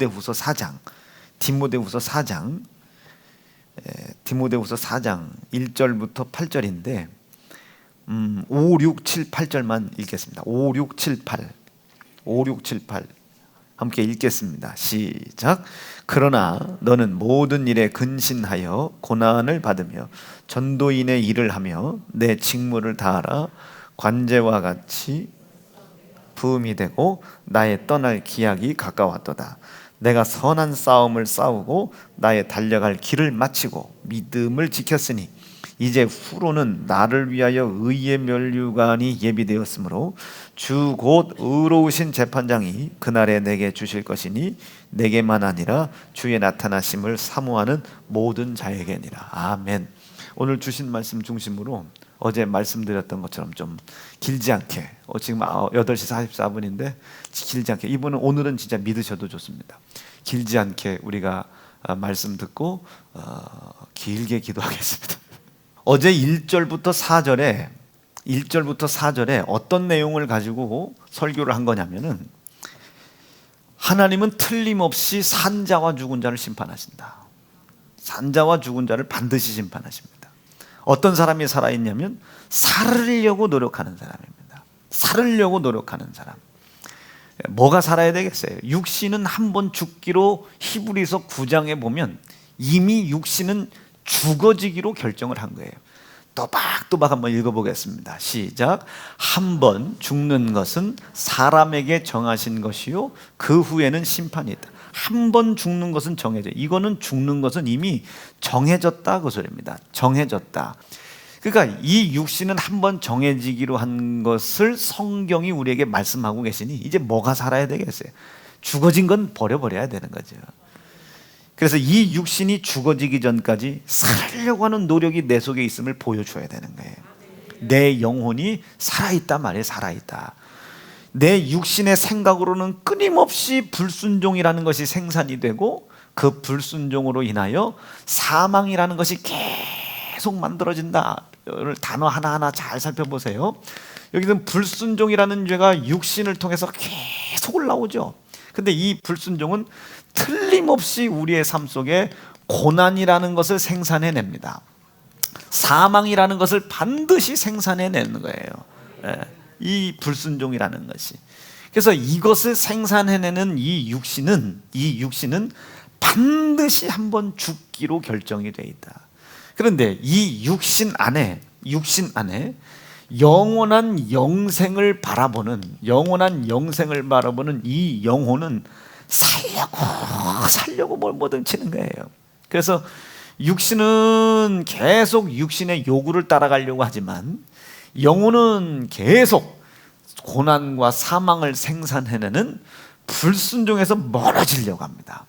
디모데후서 4장, 디모데후서 4장 1절부터 8절인데 5, 6, 7, 8절만 읽겠습니다. 5, 6, 7, 8 함께 읽겠습니다. 시작. 그러나 너는 모든 일에 근신하여 고난을 받으며 전도인의 일을 하며 내 직무를 다하라. 관제와 같이 부음이 되고 나의 떠날 기약이 가까웠도다. 내가 선한 싸움을 싸우고 나의 달려갈 길을 마치고 믿음을 지켰으니 이제 후로는 나를 위하여 의의 면류관이 예비되었으므로 주 곧 의로우신 재판장이 그날에 내게 주실 것이니 내게만 아니라 주의 나타나심을 사모하는 모든 자에게니라. 아멘. 오늘 주신 말씀 중심으로 어제 말씀드렸던 것처럼 좀 길지 않게, 지금 8시 44분인데 길지 않게, 이분은 오늘은 진짜 믿으셔도 좋습니다. 길지 않게 우리가 말씀 듣고 길게 기도하겠습니다. 어제 1절부터 4절에 어떤 내용을 가지고 설교를 한 거냐면은, 하나님은 틀림없이 산자와 죽은 자를 심판하신다. 산자와 죽은 자를 반드시 심판하십니다. 어떤 사람이 살아있냐면 살으려고 노력하는 사람입니다. 살으려고 노력하는 사람. 뭐가 살아야 되겠어요? 육신은 한번 죽기로 히브리서 9장에 보면 이미 육신은 죽어지기로 결정을 한 거예요. 또박또박 한번 읽어보겠습니다. 시작. 한번 죽는 것은 사람에게 정하신 것이요 그 후에는 심판이 있다. 한번 죽는 것은 정해져. 이거는 죽는 것은 이미 정해졌다 그 소리입니다. 정해졌다. 그러니까 이 육신은 한번 정해지기로 한 것을 성경이 우리에게 말씀하고 계시니 이제 뭐가 살아야 되겠어요? 죽어진 건 버려버려야 되는 거죠. 그래서 이 육신이 죽어지기 전까지 살려고 하는 노력이 내 속에 있음을 보여줘야 되는 거예요. 내 영혼이 살아있단 말이에요. 살아있다. 내 육신의 생각으로는 끊임없이 불순종이라는 것이 생산이 되고 그 불순종으로 인하여 사망이라는 것이 계속 만들어진다. 단어 하나하나 잘 살펴보세요. 여기는 불순종이라는 죄가 육신을 통해서 계속 올라오죠. 근데 이 불순종은 틀림없이 우리의 삶 속에 고난이라는 것을 생산해냅니다. 사망이라는 것을 반드시 생산해내는 거예요. 이 불순종이라는 것이. 그래서 이것을 생산해내는 이 육신은 반드시 한번 죽기로 결정이 되어 있다. 그런데 이 육신 안에 영원한 영생을 바라보는 이 영혼은 살려고 뭐든 치는 거예요. 그래서 육신은 계속 육신의 요구를 따라가려고 하지만 영혼은 계속 고난과 사망을 생산해내는 불순종에서 멀어지려고 합니다.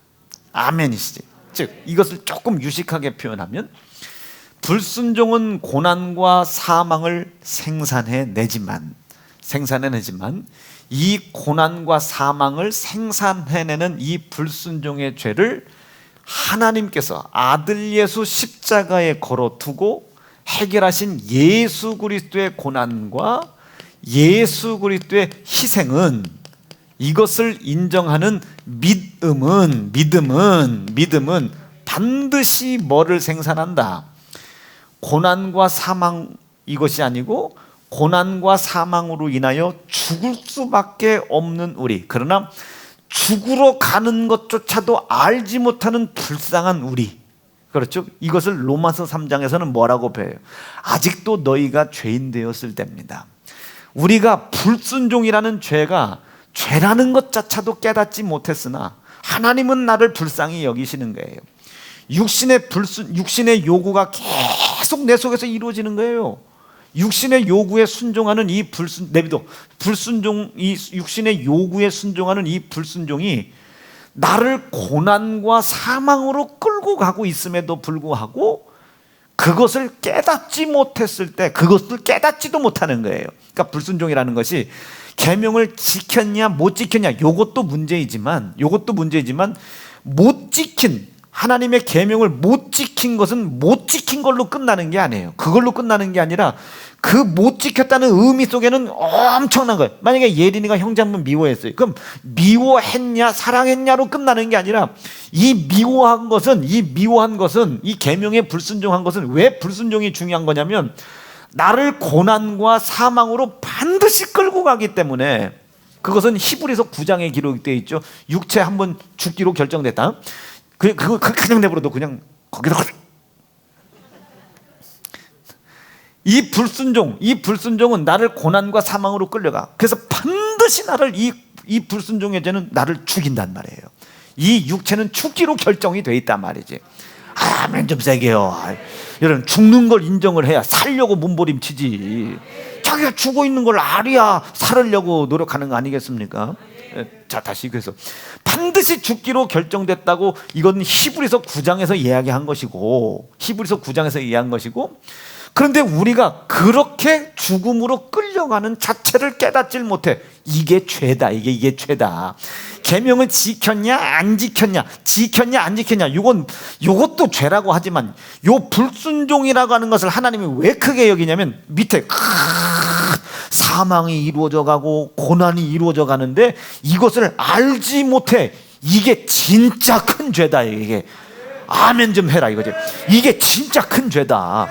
아멘이시지? 즉 이것을 조금 유식하게 표현하면 불순종은 고난과 사망을 생산해내지만 이 고난과 사망을 생산해내는 이 불순종의 죄를 하나님께서 아들 예수 십자가에 걸어두고 해결하신 예수 그리스도의 고난과 예수 그리스도의 희생은, 이것을 인정하는 믿음은 반드시 뭐를 생산한다? 고난과 사망, 이것이 아니고 고난과 사망으로 인하여 죽을 수밖에 없는 우리, 그러나 죽으러 가는 것조차도 알지 못하는 불쌍한 우리, 그렇죠? 이것을 로마서 3장에서는 뭐라고 배워요? 아직도 너희가 죄인 되었을 때입니다. 우리가 불순종이라는 죄라는 것조차도 깨닫지 못했으나 하나님은 나를 불쌍히 여기시는 거예요. 육신의 요구가 계속 내 속에서 이루어지는 거예요. 육신의 요구에 순종하는 이 육신의 요구에 순종하는 이 불순종이 나를 고난과 사망으로 끌고 가고 있음에도 불구하고 그것을 깨닫지 못했을 때, 그것을 깨닫지도 못하는 거예요. 그러니까 불순종이라는 것이 계명을 지켰냐 못 지켰냐, 요것도 문제이지만 못 지킨, 하나님의 계명을 못 지킨 것은 못 지킨 걸로 끝나는 게 아니에요. 그걸로 끝나는 게 아니라 그 못 지켰다는 의미 속에는 엄청난 거예요. 만약에 예린이가 형제 한 번 미워했어요. 그럼 미워했냐 사랑했냐로 끝나는 게 아니라 이 미워한 것은 이 계명에 불순종한 것은 왜 불순종이 중요한 거냐면 나를 고난과 사망으로 반드시 끌고 가기 때문에 그것은 히브리서 9장에 기록되어 있죠. 육체 한번 죽기로 결정됐다. 그거 그냥 내버려둬. 그냥 거기다. 이 불순종은 나를 고난과 사망으로 끌려가. 그래서 반드시 나를 이 불순종의 죄는 나를 죽인단 말이에요. 이 육체는 죽기로 결정이 돼 있단 말이지. 아멘 좀 세게요. 여러분 죽는 걸 인정을 해야 살려고 몸부림치지. 자기가 죽어 있는 걸 알아야 살으려고 노력하는 거 아니겠습니까? 자 다시 그래서 반드시 죽기로 결정됐다고 이건 히브리서 9장에서 이야기한 것이고 그런데 우리가 그렇게 죽음으로 끌려가는 자체를 깨닫질 못해. 이게 죄다. 이게 죄다. 계명을 지켰냐 안 지켰냐 요것도 죄라고 하지만 요 불순종이라고 하는 것을 하나님이 왜 크게 여기냐면 밑에 사망이 이루어져 가고 고난이 이루어져 가는데 이것을 알지 못해. 이게 진짜 큰 죄다. 이게 아멘 좀 해라 이거지. 이게 진짜 큰 죄다.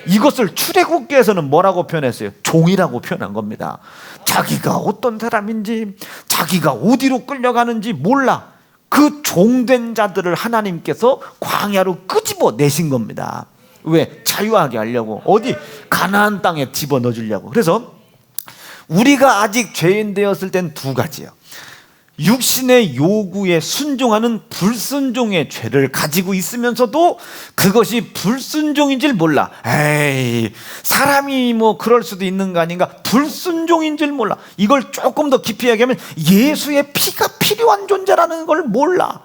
이것을 출애굽기에서는 뭐라고 표현했어요? 종이라고 표현한 겁니다. 자기가 어떤 사람인지 자기가 어디로 끌려가는지 몰라. 그 종된 자들을 하나님께서 광야로 끄집어 내신 겁니다. 왜? 자유하게 하려고. 어디? 가나안 땅에 집어넣어 주려고. 그래서 우리가 아직 죄인 되었을 땐 두 가지예요. 육신의 요구에 순종하는 불순종의 죄를 가지고 있으면서도 그것이 불순종인 줄 몰라. 에이, 사람이 뭐 그럴 수도 있는 거 아닌가? 불순종인 줄 몰라. 이걸 조금 더 깊이 얘기하면 예수의 피가 필요한 존재라는 걸 몰라.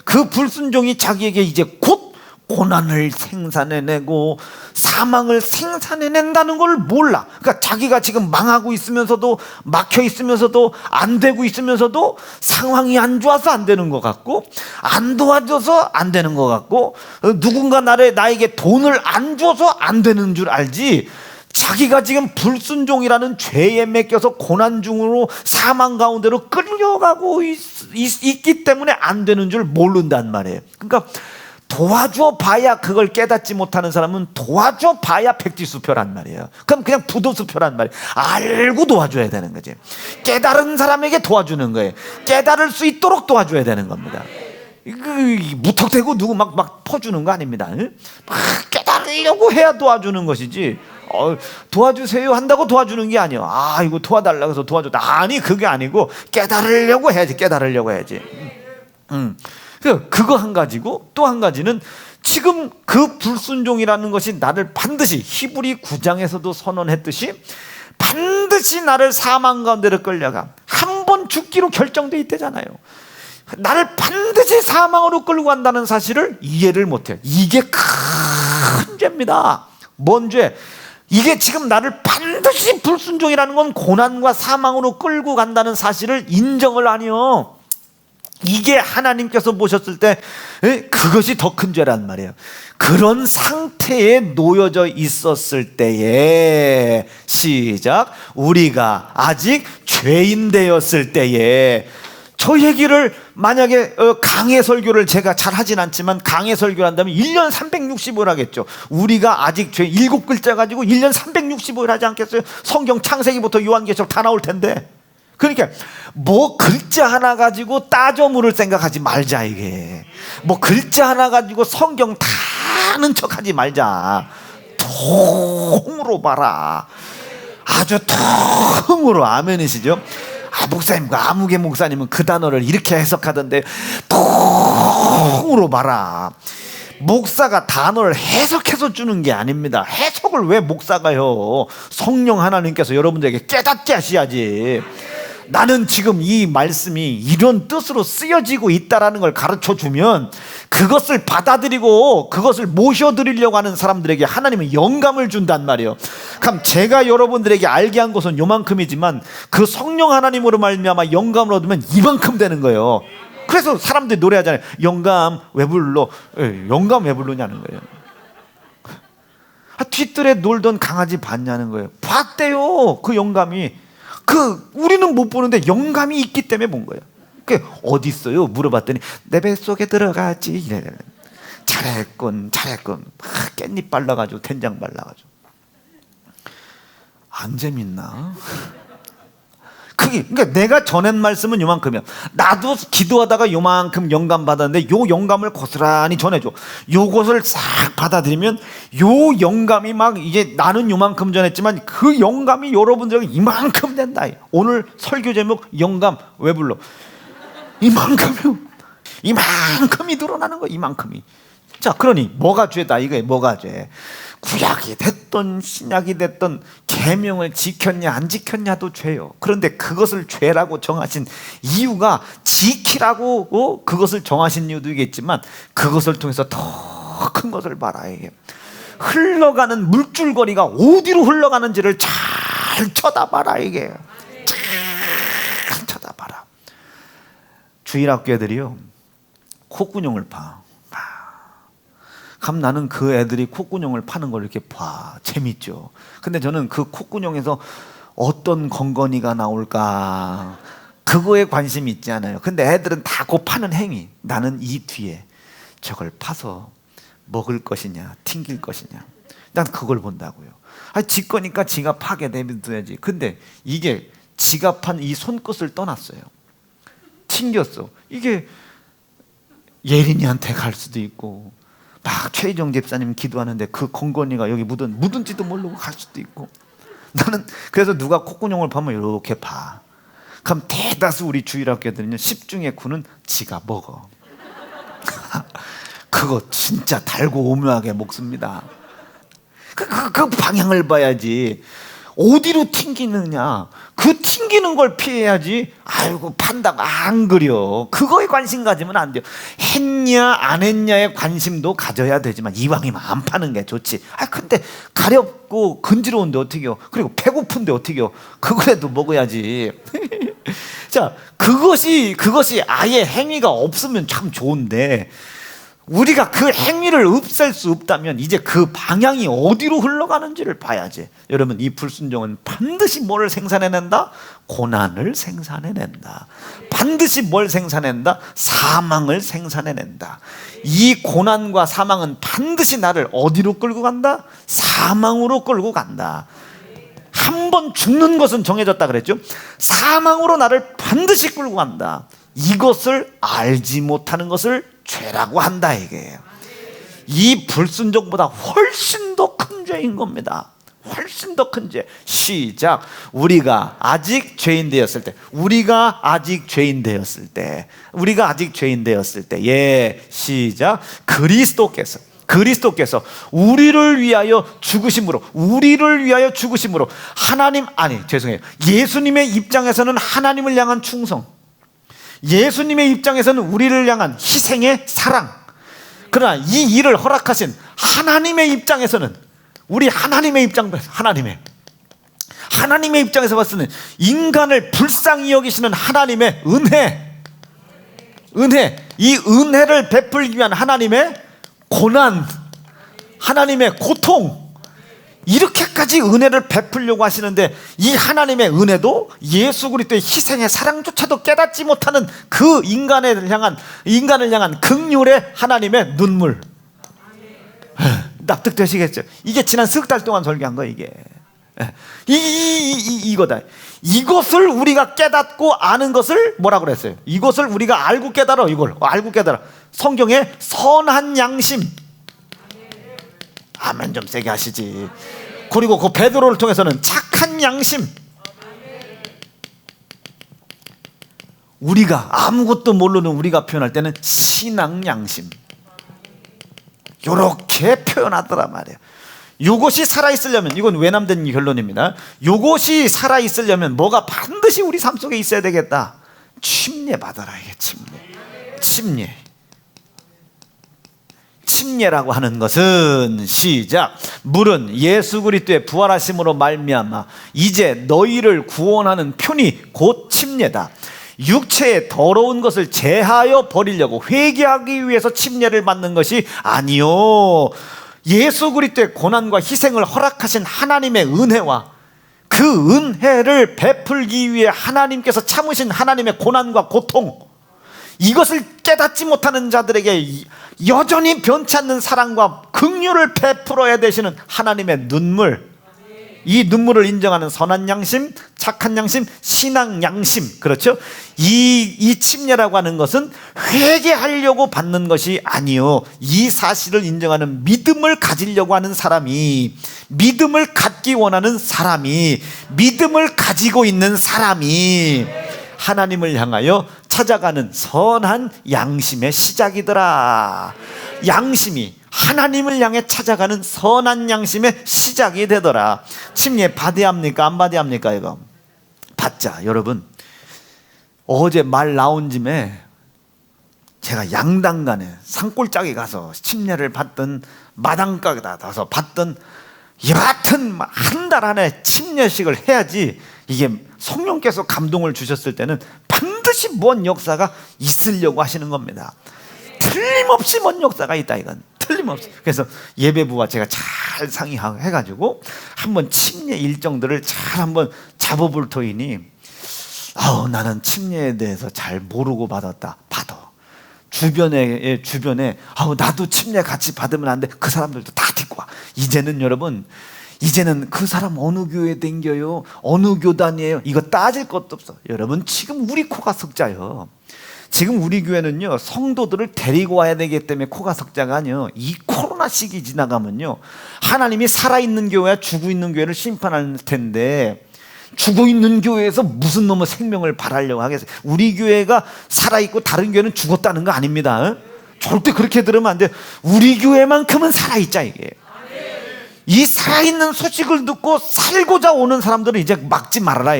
그 불순종이 자기에게 이제 곧 고난을 생산해내고 사망을 생산해낸다는 걸 몰라. 그러니까 자기가 지금 망하고 있으면서도 막혀 있으면서도 안 되고 있으면서도 상황이 안 좋아서 안 되는 것 같고 안 도와줘서 안 되는 것 같고 누군가 나에게 돈을 안 줘서 안 되는 줄 알지. 자기가 지금 불순종이라는 죄에 맡겨서 고난 중으로 사망 가운데로 끌려가고 있기 때문에 안 되는 줄 모른단 말이에요. 그러니까 도와줘 봐야 그걸 깨닫지 못하는 사람은 도와줘 봐야 백지수표란 말이에요. 그럼 그냥 부도수표란 말이에요. 알고 도와줘야 되는 거지. 깨달은 사람에게 도와주는 거예요. 깨달을 수 있도록 도와줘야 되는 겁니다. 무턱대고 누구 막 퍼주는 거 아닙니다. 막 깨달으려고 해야 도와주는 것이지. 도와주세요 한다고 도와주는 게 아니에요. 이거 도와달라고 해서 도와줬다. 아니 그게 아니고 깨달으려고 해야지. 그거 한 가지고 또 한 가지는 지금 그 불순종이라는 것이 나를 반드시 히브리 9장에서도 선언했듯이 반드시 나를 사망 가운데로 끌려가. 한 번 죽기로 결정돼 있대잖아요. 나를 반드시 사망으로 끌고 간다는 사실을 이해를 못해요. 이게 큰 죄입니다. 뭔 죄? 이게 지금 나를 반드시 불순종이라는 건 고난과 사망으로 끌고 간다는 사실을 인정을 안 해요. 이게 하나님께서 보셨을 때 그것이 더 큰 죄란 말이에요. 그런 상태에 놓여져 있었을 때에 시작 우리가 아직 죄인 되었을 때에 저 얘기를 만약에 강해 설교를 제가 잘 하진 않지만 강해 설교를 한다면 1년 365일 하겠죠. 우리가 아직 죄 7글자 가지고 1년 365일 하지 않겠어요? 성경 창세기부터 요한계시록 다 나올 텐데. 그러니까 뭐 글자 하나 가지고 따져 물을 생각하지 말자. 이게 뭐 글자 하나 가지고 성경 다 아는 척하지 말자. 통으로 봐라. 아주 통으로. 아멘이시죠? 목사님, 아무개 목사님은 그 단어를 이렇게 해석하던데 통으로 봐라. 목사가 단어를 해석해서 주는 게 아닙니다. 해석을 왜 목사가 해요? 성령 하나님께서 여러분들에게 깨닫게 하셔야지. 나는 지금 이 말씀이 이런 뜻으로 쓰여지고 있다는 걸 가르쳐주면 그것을 받아들이고 그것을 모셔드리려고 하는 사람들에게 하나님은 영감을 준단 말이에요. 그럼 제가 여러분들에게 알게 한 것은 요만큼이지만 그 성령 하나님으로 말미암아 영감을 얻으면 이만큼 되는 거예요. 그래서 사람들이 노래하잖아요. 영감 왜 불러? 영감 왜 부르냐는 거예요. 뒤뜰에 놀던 강아지 봤냐는 거예요. 봤대요. 그 영감이. 우리는 못 보는데 영감이 있기 때문에 본 거예요. 어디 있어요? 물어봤더니 내 뱃속에 들어가지. 이래. 잘했군. 깻잎 발라가지고 된장 발라가지고. 안 재밌나? 그러니까 내가 전한 말씀은 요만큼이야. 나도 기도하다가 요만큼 영감 받았는데 요 영감을 고스란히 전해줘. 요것을 싹 받아들이면 요 영감이 막 이제 나는 요만큼 전했지만 그 영감이 여러분들에게 이만큼 된다. 오늘 설교 제목 영감 왜 불러? 이만큼이 드러나는 거야. 이만큼이. 자, 그러니 뭐가 죄다 이거예요. 뭐가 죄? 구약이 됐던 신약이 됐던 계명을 지켰냐 안 지켰냐도 죄요. 그런데 그것을 죄라고 정하신 이유가 지키라고 그것을 정하신 이유도 있겠지만 그것을 통해서 더 큰 것을 봐라. 이게 흘러가는 물줄거리가 어디로 흘러가는지를 잘 쳐다봐라. 이게 잘 쳐다봐라. 주일학교애들이요 콧구녕을 파. 그럼 나는 그 애들이 콧구녕을 파는 걸 이렇게 봐. 재밌죠. 근데 저는 그 콧구녕에서 어떤 건건이가 나올까 그거에 관심이 있지 않아요. 근데 애들은 다 그 파는 행위. 나는 이 뒤에 저걸 파서 먹을 것이냐 튕길 것이냐 난 그걸 본다고요. 지 거니까 지가 파게 내버려둬야지. 근데 이게 지가 판 이 손끝을 떠났어요. 튕겼어. 이게 예린이한테 갈 수도 있고 막 최희정 집사님 기도하는데 그 건건이가 여기 묻은지도 모르고 갈 수도 있고. 나는 그래서 누가 콧구녕을 파면 이렇게 봐. 그럼 대다수 우리 주일학교들은요 10중에 9는 지가 먹어. 그거 진짜 달고 오묘하게 먹습니다. 그 방향을 봐야지. 어디로 튕기느냐 그 튕기는 걸 피해야지. 아이고 판다고 안 그려. 그거에 관심 가지면 안 돼요. 했냐 안 했냐에 관심도 가져야 되지만 이왕이면 안 파는 게 좋지. 근데 가렵고 근지러운데 어떻게 해요? 그리고 배고픈데 어떻게 해요? 그거라도 먹어야지. 자, 그것이 아예 행위가 없으면 참 좋은데 우리가 그 행위를 없앨 수 없다면 이제 그 방향이 어디로 흘러가는지를 봐야지. 여러분, 이 불순종은 반드시 뭘 생산해낸다? 고난을 생산해낸다. 반드시 뭘 생산해낸다? 사망을 생산해낸다. 이 고난과 사망은 반드시 나를 어디로 끌고 간다? 사망으로 끌고 간다. 한 번 죽는 것은 정해졌다 그랬죠. 사망으로 나를 반드시 끌고 간다. 이것을 알지 못하는 것을 죄라고 한다 이게요. 이 불순종보다 훨씬 더 큰 죄인 겁니다. 훨씬 더 큰 죄. 시작. 우리가 아직 죄인 되었을 때. 예, 시작. 그리스도께서 우리를 위하여 죽으심으로 예수님의 입장에서는 하나님을 향한 충성, 예수님의 입장에서는 우리를 향한 희생의 사랑. 그러나 이 일을 허락하신 하나님의 입장에서는 하나님의 입장에서 봤을 때는 인간을 불쌍히 여기시는 하나님의 은혜, 이 은혜를 베풀기 위한 하나님의 고난, 하나님의 고통, 이렇게까지 은혜를 베풀려고 하시는데 이 하나님의 은혜도 예수 그리스도의 희생의 사랑조차도 깨닫지 못하는 그 인간을 향한 긍휼의 하나님의 눈물. 납득되시겠죠? 이게 지난 석 달 동안 설교한 거예요. 이게 이거다. 이것을 우리가 깨닫고 아는 것을 뭐라고 그랬어요? 이것을 우리가 알고 깨달아. 성경에 선한 양심. 아멘 좀 세게 하시지. 그리고 그 베드로를 통해서는 착한 양심. 우리가 아무것도 모르는 우리가 표현할 때는 신앙 양심. 요렇게 표현하더라 말이에요. 요것이 살아있으려면, 이건 외람된 결론입니다. 요것이 살아있으려면 뭐가 반드시 우리 삶 속에 있어야 되겠다. 침례 받아라. 이게 침례라고 하는 것은 시작. 물은 예수 그리스도의 부활하심으로 말미암아 이제 너희를 구원하는 표니 곧 침례다. 육체의 더러운 것을 제하여 버리려고 회개하기 위해서 침례를 받는 것이 아니요, 예수 그리스도의 고난과 희생을 허락하신 하나님의 은혜와 그 은혜를 베풀기 위해 하나님께서 참으신 하나님의 고난과 고통, 이것을 깨닫지 못하는 자들에게 여전히 변치 않는 사랑과 긍휼을 베풀어야 되시는 하나님의 눈물, 이 눈물을 인정하는 선한 양심, 착한 양심, 신앙 양심, 그렇죠? 이 침례라고 하는 것은 회개하려고 받는 것이 아니요, 이 사실을 인정하는 믿음을 가지려고 하는 사람이, 믿음을 갖기 원하는 사람이, 믿음을 가지고 있는 사람이 하나님을 향하여 찾아가는 선한 양심의 시작이더라. 양심이 하나님을 향해 찾아가는 선한 양심의 시작이 되더라. 침례 받아야 합니까? 안 받아야 합니까? 이거 받자. 여러분, 어제 말 나온 김에 제가 양당간에 산골짜기 가서 침례를 받든 마당가에다 가서 받든 여하튼 한 달 안에 침례식을 해야지, 이게 성령께서 감동을 주셨을 때는 반드시 뭔 역사가 있으려고 하시는 겁니다. 틀림없이 뭔 역사가 있다, 이건 틀림없이. 그래서 예배부와 제가 잘 상의해가지고 한번 침례 일정들을 잘 한번 잡아볼 터이니, 나는 침례에 대해서 잘 모르고 받았다. 받아. 주변에 나도 침례 같이 받으면 안 돼. 그 사람들도 다 듣고 와. 이제는 여러분, 이제는 그 사람 어느 교회 댕겨요, 어느 교단이에요, 이거 따질 것도 없어. 여러분, 지금 우리 코가 석자요. 지금 우리 교회는요, 성도들을 데리고 와야 되기 때문에 코가 석자가 아니에요. 이 코로나 시기 지나가면요, 하나님이 살아있는 교회와 죽어있는 교회를 심판할 텐데, 죽어있는 교회에서 무슨 놈의 생명을 바라려고 하겠어요? 우리 교회가 살아있고 다른 교회는 죽었다는 거 아닙니다. 절대 그렇게 들으면 안 돼요. 우리 교회만큼은 살아있자, 이게. 이 살아있는 소식을 듣고 살고자 오는 사람들은 이제 막지 말아라.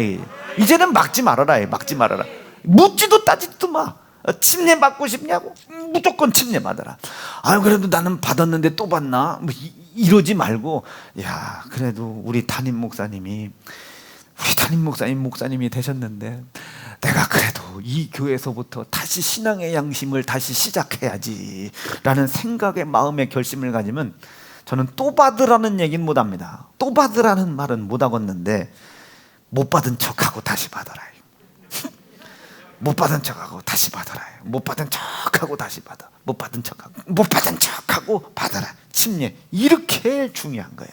이제는 막지 말아라. 막지 말아라. 묻지도 따지도 마. 침례 받고 싶냐고? 무조건 침례 받아라. 그래도 나는 받았는데 또 받나? 이러지 말고, 야, 그래도 우리 담임 목사님이 목사님이 되셨는데 내가 그래도 이 교회에서부터 다시 신앙의 양심을 다시 시작해야지 라는 생각의 마음의 결심을 가지면, 저는 또 받으라는 얘기는 못합니다. 또 받으라는 말은 못하겠는데, 못 받은 척하고 다시 받아라. 못 받은 척하고 다시 받아라. 못 받은 척하고 다시 받아. 못 받은 척하고 받아라. 침례, 이렇게 중요한 거야.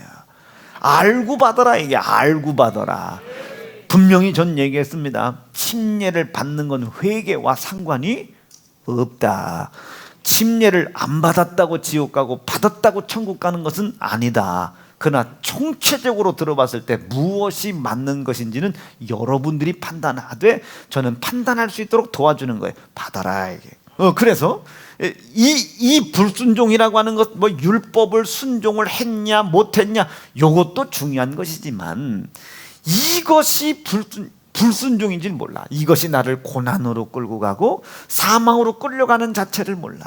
알고 받아라. 이게 알고 받아라. 분명히 전 얘기했습니다. 침례를 받는 건 회개와 상관이 없다. 침례를 안 받았다고 지옥 가고 받았다고 천국 가는 것은 아니다. 그러나 총체적으로 들어봤을 때 무엇이 맞는 것인지는 여러분들이 판단하되, 저는 판단할 수 있도록 도와주는 거예요. 받아라, 이게. 그래서 이 불순종이라고 하는 것, 뭐 율법을 순종을 했냐 못했냐, 이것도 중요한 것이지만, 이것이 불순종인지는 몰라. 이것이 나를 고난으로 끌고 가고 사망으로 끌려가는 자체를 몰라.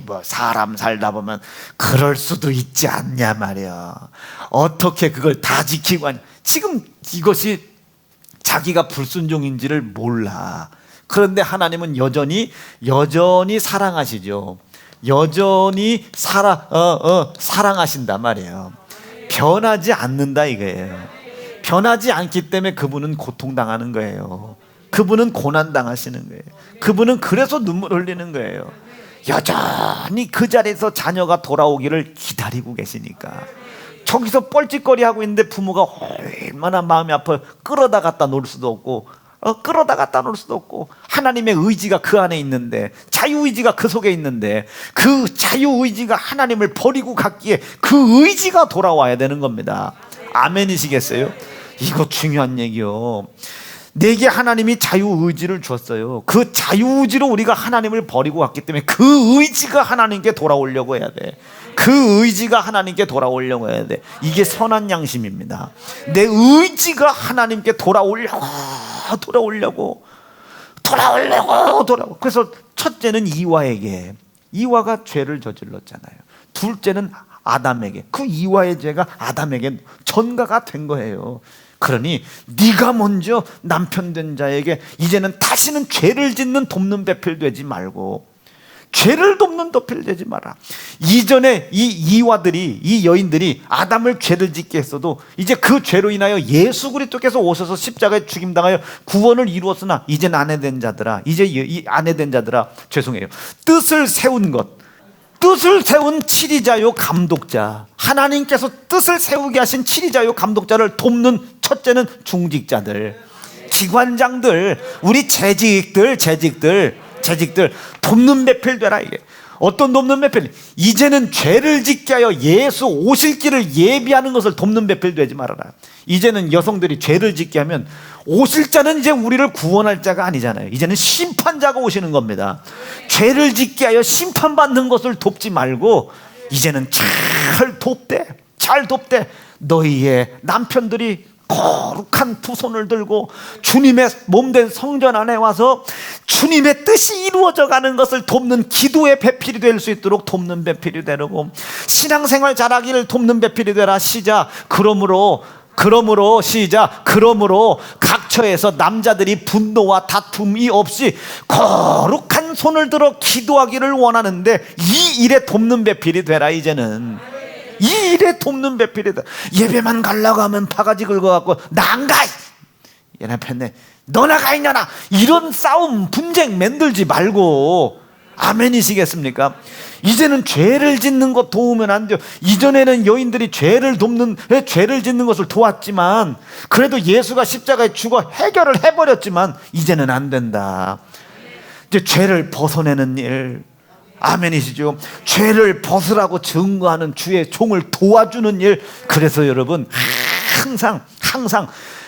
뭐 사람 살다 보면 그럴 수도 있지 않냐 말이야. 어떻게 그걸 다 지키고 하냐. 지금 이것이 자기가 불순종인지를 몰라. 그런데 하나님은 여전히 사랑하시죠. 여전히 사랑하신단 말이에요. 변하지 않는다 이거예요. 변하지 않기 때문에 그분은 고통당하는 거예요. 그분은 고난당하시는 거예요. 그분은 그래서 눈물 흘리는 거예요. 여전히 그 자리에서 자녀가 돌아오기를 기다리고 계시니까. 저기서 뻘짓거리하고 있는데 부모가 얼마나 마음이 아파요. 끌어다 갖다 놓을 수도 없고, 하나님의 의지가 그 안에 있는데, 자유의지가 그 속에 있는데, 그 자유의지가 하나님을 버리고 갔기에 그 의지가 돌아와야 되는 겁니다. 아멘이시겠어요? 이거 중요한 얘기요. 내게 하나님이 자유의지를 주었어요. 그 자유의지로 우리가 하나님을 버리고 갔기 때문에 그 의지가 하나님께 돌아오려고 해야 돼. 그 의지가 하나님께 돌아오려고 해야 돼. 이게 선한 양심입니다. 내 의지가 하나님께 돌아오려고. 그래서 첫째는 이와에게, 이와가 죄를 저질렀잖아요. 둘째는 아담에게, 그 이와의 죄가 아담에게 전가가 된 거예요. 그러니 네가 먼저 남편 된 자에게 이제는 다시는 죄를 짓는 돕는 배필 되지 말고, 죄를 돕는 도필 되지 마라. 이전에 이 이와들이, 이 여인들이 아담을 죄를 짓게 했어도 이제 그 죄로 인하여 예수 그리스도께서 오셔서 십자가에 죽임당하여 구원을 이루었으나 이제는 아내된 자들아, 이제 이 아내된 자들아, 죄송해요, 뜻을 세운 것, 뜻을 세운 치리자요 감독자, 하나님께서 뜻을 세우게 하신 치리자요 감독자를 돕는 첫째는 중직자들, 기관장들, 우리 재직들 돕는 배필 되라. 이게 어떤 돕는 배필? 이제는 죄를 짓게 하여 예수 오실 길을 예비하는 것을 돕는 배필 되지 말아라. 이제는 여성들이 죄를 짓게 하면 오실 자는 이제 우리를 구원할 자가 아니잖아요. 이제는 심판자가 오시는 겁니다. 죄를 짓게 하여 심판받는 것을 돕지 말고 이제는 잘 돕되 너희의 남편들이 거룩한 두 손을 들고 주님의 몸된 성전 안에 와서 주님의 뜻이 이루어져 가는 것을 돕는 기도의 배필이 될 수 있도록 돕는 배필이 되고, 신앙생활 잘하기를 돕는 배필이 되라. 시작. 그러므로 각 처에서 남자들이 분노와 다툼이 없이 거룩한 손을 들어 기도하기를 원하는데 이 일에 돕는 배필이 되라. 이제는 이 일에 돕는 배필이다. 예배만 가려고 하면 바가지 긁어갖고 나 안 가! 얘 남편네 너나 가 있냐나, 이런 싸움 분쟁 만들지 말고, 아멘이시겠습니까? 이제는 죄를 짓는 것 도우면 안 돼요. 이전에는 여인들이 죄를 짓는 것을 도왔지만, 그래도 예수가 십자가에 죽어 해결을 해버렸지만 이제는 안 된다. 이제 죄를 벗어내는 일, 아멘이시죠? 죄를 벗으라고 증거하는 주의 종을 도와주는 일. 그래서 여러분 항상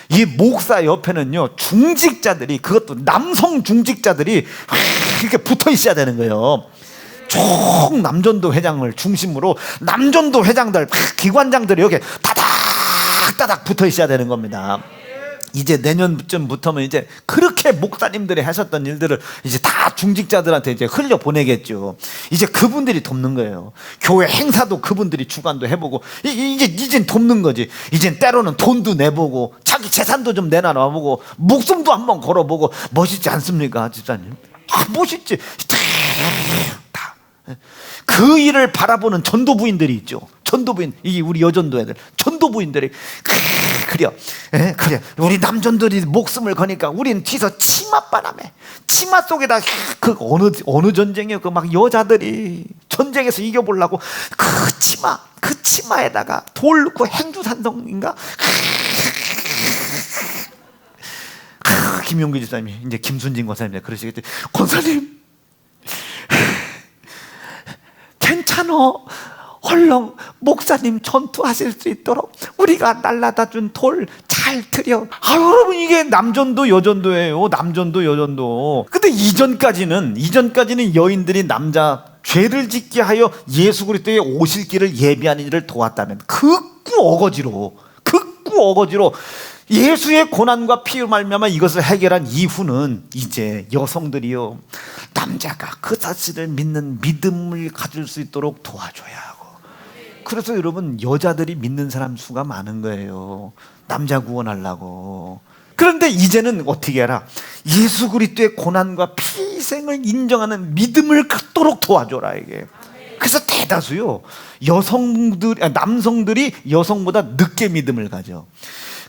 이 목사 옆에는요 중직자들이, 그것도 남성 중직자들이 이렇게 붙어 있어야 되는 거예요. 총 남전도 회장을 중심으로 남전도 회장들, 기관장들이 여기 다닥다닥 붙어 있어야 되는 겁니다. 이제 내년쯤부터는 이제 그렇게 목사님들이 하셨던 일들을 이제 다 중직자들한테 이제 흘려 보내겠죠. 이제 그분들이 돕는 거예요. 교회 행사도 그분들이 주관도 해보고, 이젠 돕는 거지. 이젠 때로는 돈도 내보고 자기 재산도 좀 내놔보고 목숨도 한번 걸어보고. 멋있지 않습니까, 집사님? 멋있지. 다. 그 일을 바라보는 전도부인들이 있죠. 전도부인, 이 우리 여전도 애들, 전도부인들이 그래 우리 남전들이 목숨을 거니까 우린 뒤서 치맛바람에, 치맛 속에다 그 어느 전쟁이요, 그 막 여자들이 전쟁에서 이겨보려고 그 치마에다가 돌 넣고 행주산성인가, 김용규 집사님이 이제 김순진 권사님 그러시겠지. 권사님 괜찮어, 헐렁 목사님 전투하실 수 있도록 우리가 날라다 준 돌 잘 들여. 여러분 이게 남전도 여전도예요. 남전도 여전도. 근데 이전까지는 여인들이 남자 죄를 짓게 하여 예수 그리스도의 오실 길을 예비하는 일을 도왔다면, 극구 어거지로 예수의 고난과 피로 말미암아 이것을 해결한 이후는 이제 여성들이요, 남자가 그 사실을 믿는 믿음을 가질 수 있도록 도와줘야 하고. 그래서 여러분 여자들이 믿는 사람 수가 많은 거예요, 남자 구원하려고. 그런데 이제는 어떻게 해라? 예수 그리스도의 고난과 피생을 인정하는 믿음을 갖도록 도와줘라. 이게 그래서 대다수요 남성들이 여성보다 늦게 믿음을 가져.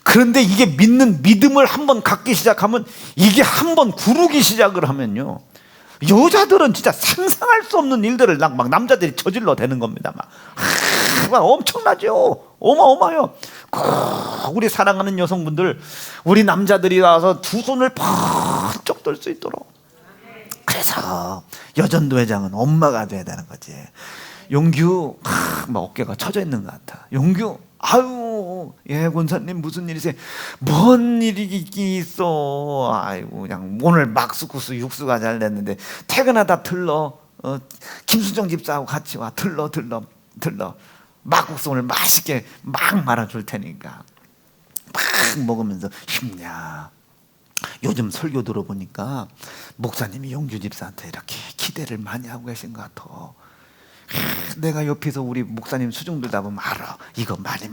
그런데 이게 믿음을 한번 갖기 시작하면, 이게 한번 구르기 시작을 하면요, 여자들은 진짜 상상할 수 없는 일들을 막 남자들이 저질러 대는 겁니다. 막 엄청나죠. 어마어마해요. 우리 사랑하는 여성분들, 우리 남자들이 와서 두 손을 번쩍 들 수 있도록. 그래서 여전도 회장은 엄마가 돼야 되는 거지. 용규 막 어깨가 처져 있는 것 같아. 용규, 아유, 예, 권사님 무슨 일이세요? 뭔 일이 있어? 아이고, 그냥 오늘 막수쿠스 육수가 잘 됐는데 퇴근하다 들러. 김수정 집사하고 같이 와. 들러. 막국수 오늘 맛있게 막 말아줄 테니까 막 먹으면서 힘냐. 요즘 설교 들어보니까 목사님이 용규 집사한테 이렇게 기대를 많이 하고 계신 것 같아. 내가 옆에서 우리 목사님 수중들 다 보면 알아. 이거 말이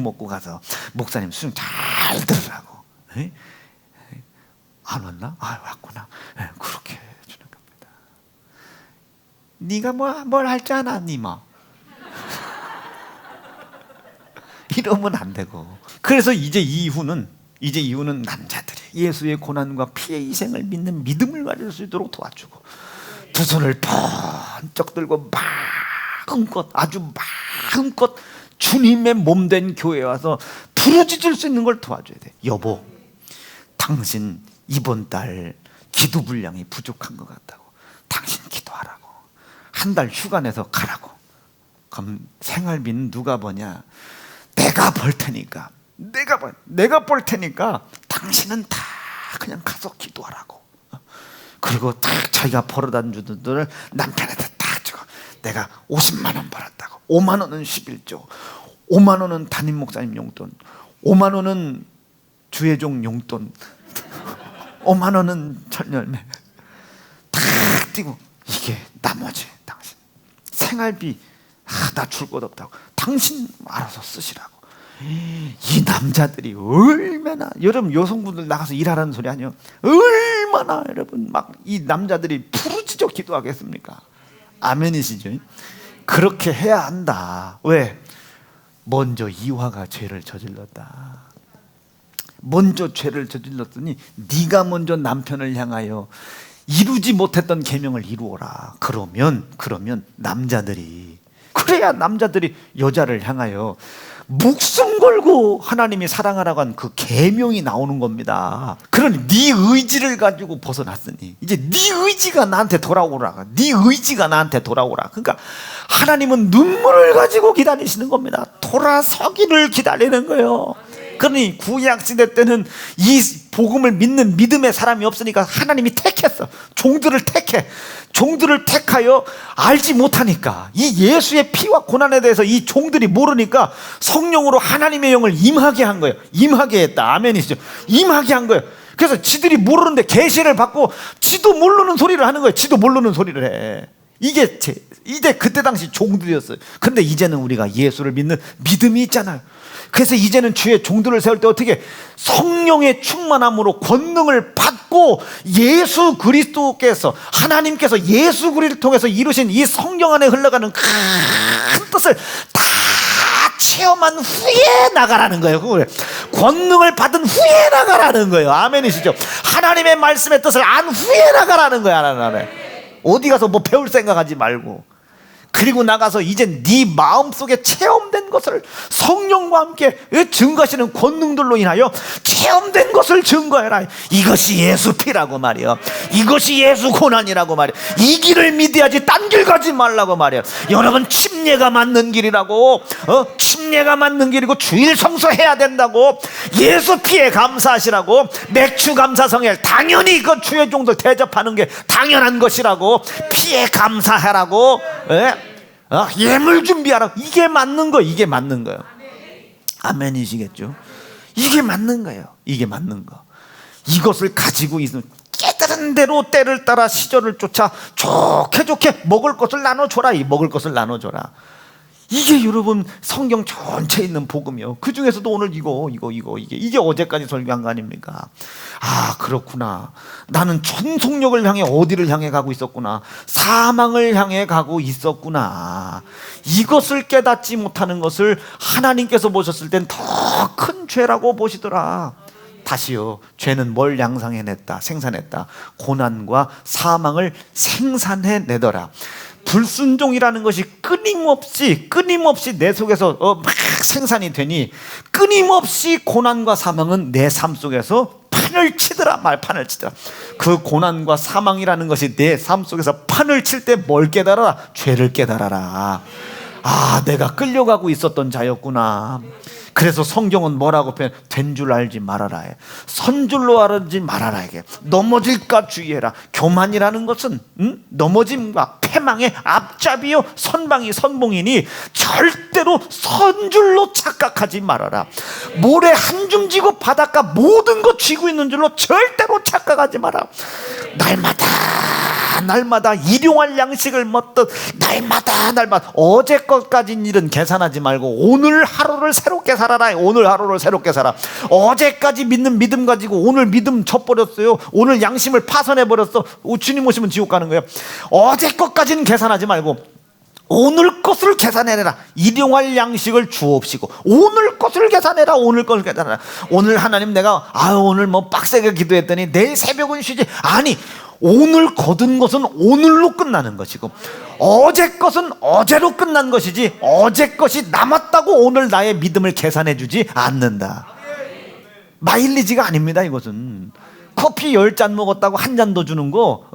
먹고 가서 목사님 수능 잘 들으라고. 에? 안 왔나? 아, 왔구나. 에, 그렇게 해주는 겁니다. 네가 뭘 할 줄 아나, 니마. 이러면 안 되고. 그래서 이제 이후는 남자들이 예수의 고난과 피의 희생을 믿는 믿음을 가질 수 있도록 도와주고, 두 손을 번쩍 들고 아주 마음껏 주님의 몸된 교회에 와서 부르짖을 수 있는 걸 도와줘야 돼. 여보, 당신 이번 달 기도 분량이 부족한 것 같다고. 당신 기도하라고. 한 달 휴가 내서 가라고. 그럼 생활비는 누가 버냐? 내가 벌 테니까. 내가 벌 테니까 당신은 다 그냥 가서 기도하라고. 그리고 딱 자기가 벌어다 준 돈을 남편한테 딱 주고, 내가 50만 원 벌었다고. 5만 원은 11조, 5만 원은 담임 목사님 용돈, 5만 원은 주혜종 용돈, 5만 원은 철열매. 탁 띄고, 이게 나머지 당신 생활비 나 줄 것 없다고. 당신 알아서 쓰시라고. 이 남자들이 얼마나, 여러분 여성분들 나가서 일하라는 소리 아니에요? 얼마나 여러분 막 이 남자들이 부르짖어 기도하겠습니까? 아멘이시죠? 그렇게 해야 한다. 왜? 먼저 이화가 죄를 저질렀다. 먼저 죄를 저질렀더니 네가 먼저 남편을 향하여 이루지 못했던 계명을 이루어라. 그러면 남자들이, 그래야 남자들이 여자를 향하여 목숨 걸고 하나님이 사랑하라고 한 그 계명이 나오는 겁니다. 그러니 네 의지를 가지고 벗어났으니 이제 네 의지가 나한테 돌아오라. 네 의지가 나한테 돌아오라. 그러니까 하나님은 눈물을 가지고 기다리시는 겁니다. 돌아서기를 기다리는 거예요. 그러니 구약시대 때는 이 복음을 믿는 믿음의 사람이 없으니까 하나님이 택했어. 종들을 택하여 알지 못하니까, 이 예수의 피와 고난에 대해서 이 종들이 모르니까 성령으로 하나님의 영을 임하게 한 거예요. 임하게 했다. 아멘이죠. 임하게 한 거예요. 그래서 지들이 모르는데 계시를 받고 지도 모르는 소리를 하는 거예요. 지도 모르는 소리를 해. 이게 이제 그때 당시 종들이었어요. 근데 이제는 우리가 예수를 믿는 믿음이 있잖아요. 그래서 이제는 주의 종들을 세울 때 어떻게? 성령의 충만함으로 권능을 받고 예수 그리스도께서, 하나님께서 예수 그리스도를 통해서 이루신 이 성령 안에 흘러가는 큰 뜻을 다 체험한 후에 나가라는 거예요. 권능을 받은 후에 나가라는 거예요. 아멘이시죠? 하나님의 말씀의 뜻을 안 후에 나가라는 거야. 어디 가서 뭐 배울 생각하지 말고. 그리고 나가서 이제 네 마음속에 체험된 것을 성령과 함께 증거하시는 권능들로 인하여 체험된 것을 증거해라. 이것이 예수 피라고 말이야. 이것이 예수 고난이라고 말이야. 이 길을 믿어야지 딴 길 가지 말라고 말이야. 여러분, 침례가 맞는 길이라고. 침례가 맞는 길이고 주일 성수해야 된다고. 예수 피에 감사하시라고. 맥주 감사성에 당연히 그 주의 종들 대접하는 게 당연한 것이라고. 피에 감사하라고. 예물 준비하라고. 이게 맞는 거. 이게 맞는 거예요. 아멘이시겠죠? 이게 맞는 거예요. 이게 맞는 거. 이것을 가지고 있으면 깨달은 대로 때를 따라 시절을 쫓아 좋게 먹을 것을 나눠줘라. 이 먹을 것을 나눠줘라. 이게 여러분 성경 전체에 있는 복음이요. 그 중에서도 오늘 이게 어제까지 설교한 거 아닙니까? 아, 그렇구나. 나는 천속력을 향해 어디를 향해 가고 있었구나. 사망을 향해 가고 있었구나. 이것을 깨닫지 못하는 것을 하나님께서 보셨을 땐 더 큰 죄라고 보시더라. 다시요, 죄는 뭘 생산했다. 고난과 사망을 생산해내더라. 불순종이라는 것이 끊임없이 내 속에서 막 생산이 되니 끊임없이 고난과 사망은 내 삶 속에서 판을 치더라. 그 고난과 사망이라는 것이 내 삶 속에서 판을 칠 때 뭘 깨달아라? 죄를 깨달아라. 아, 내가 끌려가고 있었던 자였구나. 그래서 성경은 뭐라고 표현해? 된 줄 알지 말아라 해. 선줄로 알지 말아라 해. 넘어질까 주의해라. 교만이라는 것은 넘어짐과 패망의 앞잡이요 선봉이니 절대로 선줄로 착각하지 말아라. 모래 한 줌 쥐고 바닷가 모든 것 쥐고 있는 줄로 절대로 착각하지 마라. 날마다 날마다 일용할 양식을 먹듯 날마다 어제 것까지 일은 계산하지 말고 오늘 하루를 새롭게 살아라. 오늘 하루를 새롭게 살아. 어제까지 믿는 믿음 가지고 오늘 믿음 져버렸어요. 오늘 양심을 파손해버렸어. 주님 오시면 지옥 가는 거예요. 어제 것까지는 계산하지 말고 오늘 것을 계산해내라. 일용할 양식을 주옵시고 오늘 것을 계산해라. 오늘 것을 계산해라. 오늘 하나님 내가 오늘 뭐 빡세게 기도했더니 내일 새벽은 쉬지. 아니, 오늘 거둔 것은 오늘로 끝나는 것이고 어제 것은 어제로 끝난 것이지 어제 것이 남았다고 오늘 나의 믿음을 계산해 주지 않는다. 마일리지가 아닙니다. 이것은 커피 10잔 먹었다고 한 잔 더 주는 거,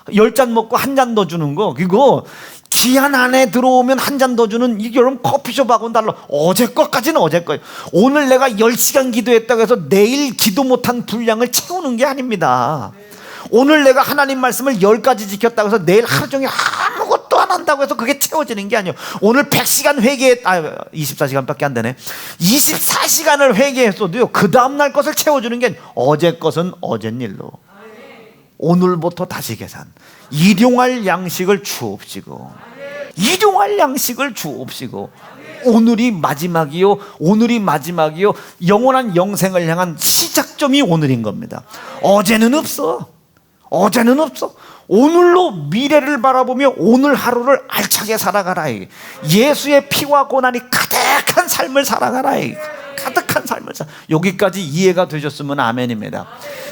10잔 먹고 한 잔 더 주는 거, 그거 기한 안에 들어오면 한 잔 더 주는 이게 여러분 커피숍하고는 달라. 어제 것까지는 어제 거예요. 오늘 내가 10시간 기도했다고 해서 내일 기도 못한 분량을 채우는 게 아닙니다. 오늘 내가 하나님 말씀을 10가지 지켰다고 해서 내일 하루 종일 아무것도 안 한다고 해서 그게 채워지는 게 아니에요. 오늘 100시간 24시간밖에 안 되네. 24시간을 회개했어도요, 그 다음날 것을 채워주는 게 아니에요. 어제 것은 어제 일로, 오늘부터 다시 계산. 일용할 양식을 주옵시고, 일용할 양식을 주옵시고. 오늘이 마지막이요, 오늘이 마지막이요. 영원한 영생을 향한 시작점이 오늘인 겁니다. 어제는 없어. 어제는 없어. 오늘로 미래를 바라보며 오늘 하루를 알차게 살아가라. 예수의 피와 고난이 가득한 삶을 살아가라. 가득한 삶을 살아. 여기까지 이해가 되셨으면 아멘입니다.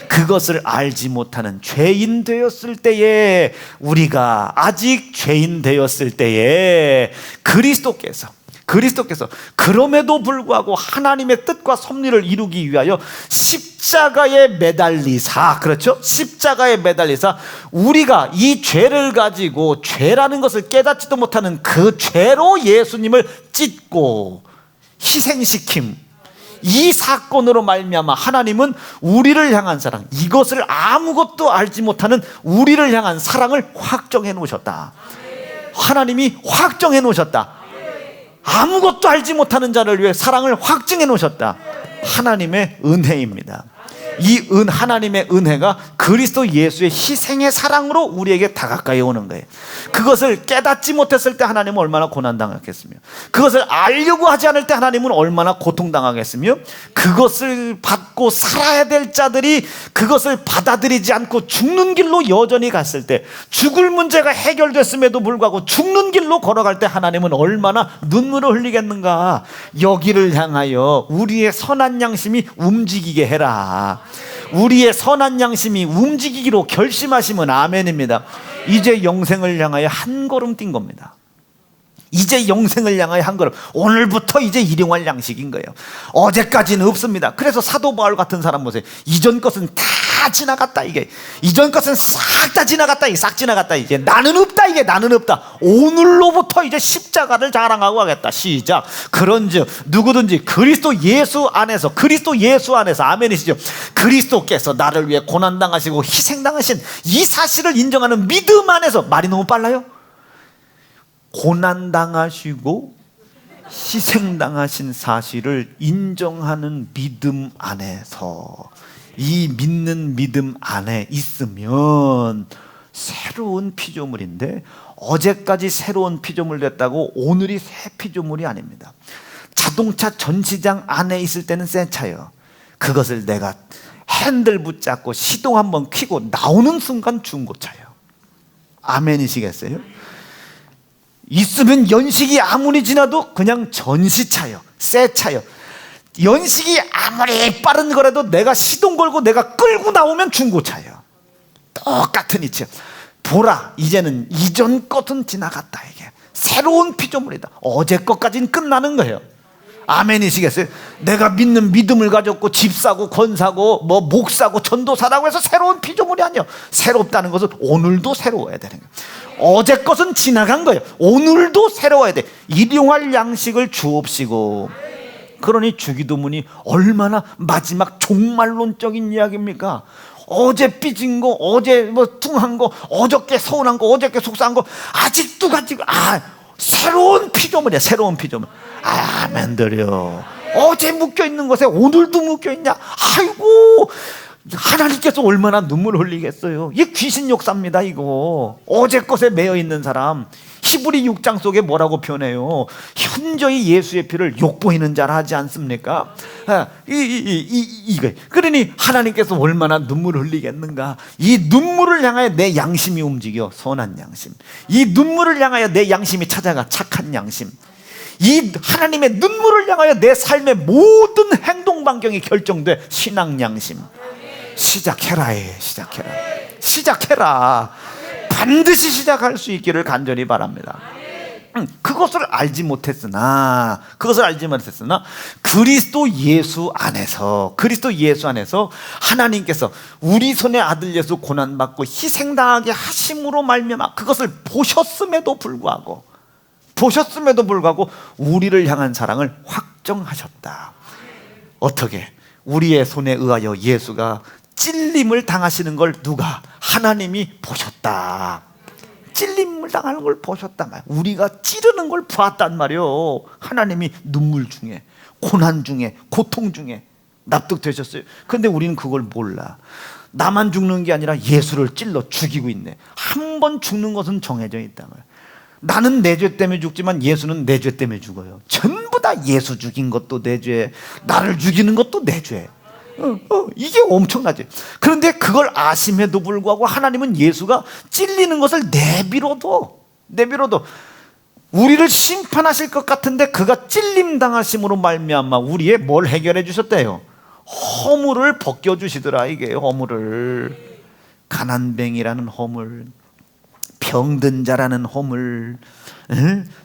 그것을 알지 못하는 죄인 되었을 때에, 우리가 아직 죄인 되었을 때에 그리스도께서 그럼에도 불구하고 하나님의 뜻과 섭리를 이루기 위하여 십자가에 매달리사, 그렇죠? 십자가에 매달리사 우리가 이 죄를 가지고 죄라는 것을 깨닫지도 못하는 그 죄로 예수님을 찢고 희생시킴, 이 사건으로 말미암아 하나님은 우리를 향한 사랑, 이것을 아무것도 알지 못하는 우리를 향한 사랑을 확정해 놓으셨다. 하나님이 확정해 놓으셨다. 아무것도 알지 못하는 자를 위해 사랑을 확증해 놓으셨다. 하나님의 은혜입니다. 이 하나님의 은혜가 그리스도 예수의 희생의 사랑으로 우리에게 다가까이 오는 거예요. 그것을 깨닫지 못했을 때 하나님은 얼마나 고난당하겠으며, 그것을 알려고 하지 않을 때 하나님은 얼마나 고통당하겠으며, 그것을 받고 살아야 될 자들이 그것을 받아들이지 않고 죽는 길로 여전히 갔을 때, 죽을 문제가 해결됐음에도 불구하고 죽는 길로 걸어갈 때 하나님은 얼마나 눈물을 흘리겠는가. 여기를 향하여 우리의 선한 양심이 움직이게 해라. 우리의 선한 양심이 움직이기로 결심하시면 아멘입니다. 이제 영생을 향하여 한 걸음 뛴 겁니다. 이제 영생을 향하여 한 걸음. 오늘부터 이제 일용할 양식인 거예요. 어제까지는 없습니다. 그래서 사도 바울 같은 사람 보세요. 이전 것은 다 지나갔다. 이게 이전 것은 싹 다 지나갔다. 싹 지나갔다. 이제 나는 없다. 이게 나는 없다. 오늘로부터 이제 십자가를 자랑하고 하겠다. 시작. 그런즉 누구든지 그리스도 예수 안에서 아멘이시죠? 그리스도께서 나를 위해 고난당하시고 희생당하신 이 사실을 인정하는 믿음 안에서, 말이 너무 빨라요. 고난당하시고 희생당하신 사실을 인정하는 믿음 안에서, 이 믿는 믿음 안에 있으면 새로운 피조물인데, 어제까지 새로운 피조물 됐다고 오늘이 새 피조물이 아닙니다. 자동차 전시장 안에 있을 때는 새 차예요. 그것을 내가 핸들 붙잡고 시동 한번 켜고 나오는 순간 중고차예요. 아멘이시겠어요? 있으면 연식이 아무리 지나도 그냥 전시차요, 새 차요. 연식이 아무리 빠른 거라도 내가 시동 걸고 내가 끌고 나오면 중고차예요. 똑같은 이치요. 보라, 이제는 이전 것은 지나갔다. 이게 새로운 피조물이다. 어제 것까지는 끝나는 거예요. 아멘이시겠어요? 내가 믿는 믿음을 가졌고 집 사고 건 사고 뭐 목 사고 전도 사라고 해서 새로운 피조물이 아니에요. 새롭다는 것은 오늘도 새로워야 되는 거예요. 어제 것은 지나간 거예요. 오늘도 새로워야 돼. 일용할 양식을 주옵시고. 그러니 주기도문이 얼마나 마지막 종말론적인 이야기입니까? 어제 삐진 거, 어제 뭐 퉁한 거, 어저께 서운한 거, 어저께 속상한 거 아직도 가지고, 새로운 피조물이야. 새로운 피조물. 아멘 드려. 어제 묶여있는 것에 오늘도 묶여있냐? 아이고, 하나님께서 얼마나 눈물 흘리겠어요. 이게 귀신 역사입니다. 이거 어제 것에 매여 있는 사람, 히브리 6장 속에 뭐라고 표현해요? 현저히 예수의 피를 욕보이는 자라 하지 않습니까? 그러니 하나님께서 얼마나 눈물 흘리겠는가. 이 눈물을 향하여 내 양심이 움직여. 선한 양심. 이 눈물을 향하여 내 양심이 찾아가. 착한 양심. 이 하나님의 눈물을 향하여 내 삶의 모든 행동 반경이 결정돼. 신앙 양심. 시작해라. 시작해라. 반드시 시작할 수 있기를 간절히 바랍니다. 그것을 알지 못했으나 그리스도 예수 안에서 하나님께서 우리 손에 아들 예수 고난받고 희생당하게 하심으로 말미암아 그것을 보셨음에도 불구하고 우리를 향한 사랑을 확정하셨다. 어떻게? 우리의 손에 의하여 예수가 찔림을 당하시는 걸 누가? 하나님이 보셨다. 찔림을 당하는 걸 보셨단 말이에요. 우리가 찌르는 걸 보았단 말이에요. 하나님이 눈물 중에, 고난 중에, 고통 중에 납득되셨어요. 그런데 우리는 그걸 몰라. 나만 죽는 게 아니라 예수를 찔러 죽이고 있네. 한 번 죽는 것은 정해져 있단 말이에요. 나는 내 죄 때문에 죽지만 예수는 내 죄 때문에 죽어요. 전부 다 예수 죽인 것도 내 죄, 나를 죽이는 것도 내 죄. 이게 엄청나지. 그런데 그걸 아심에도 불구하고 하나님은 예수가 찔리는 것을 내비로도 우리를 심판하실 것 같은데 그가 찔림 당하심으로 말미암아 우리의 뭘 해결해 주셨대요? 허물을 벗겨 주시더라. 이게 허물을, 가난뱅이라는 허물, 병든 자라는 허물,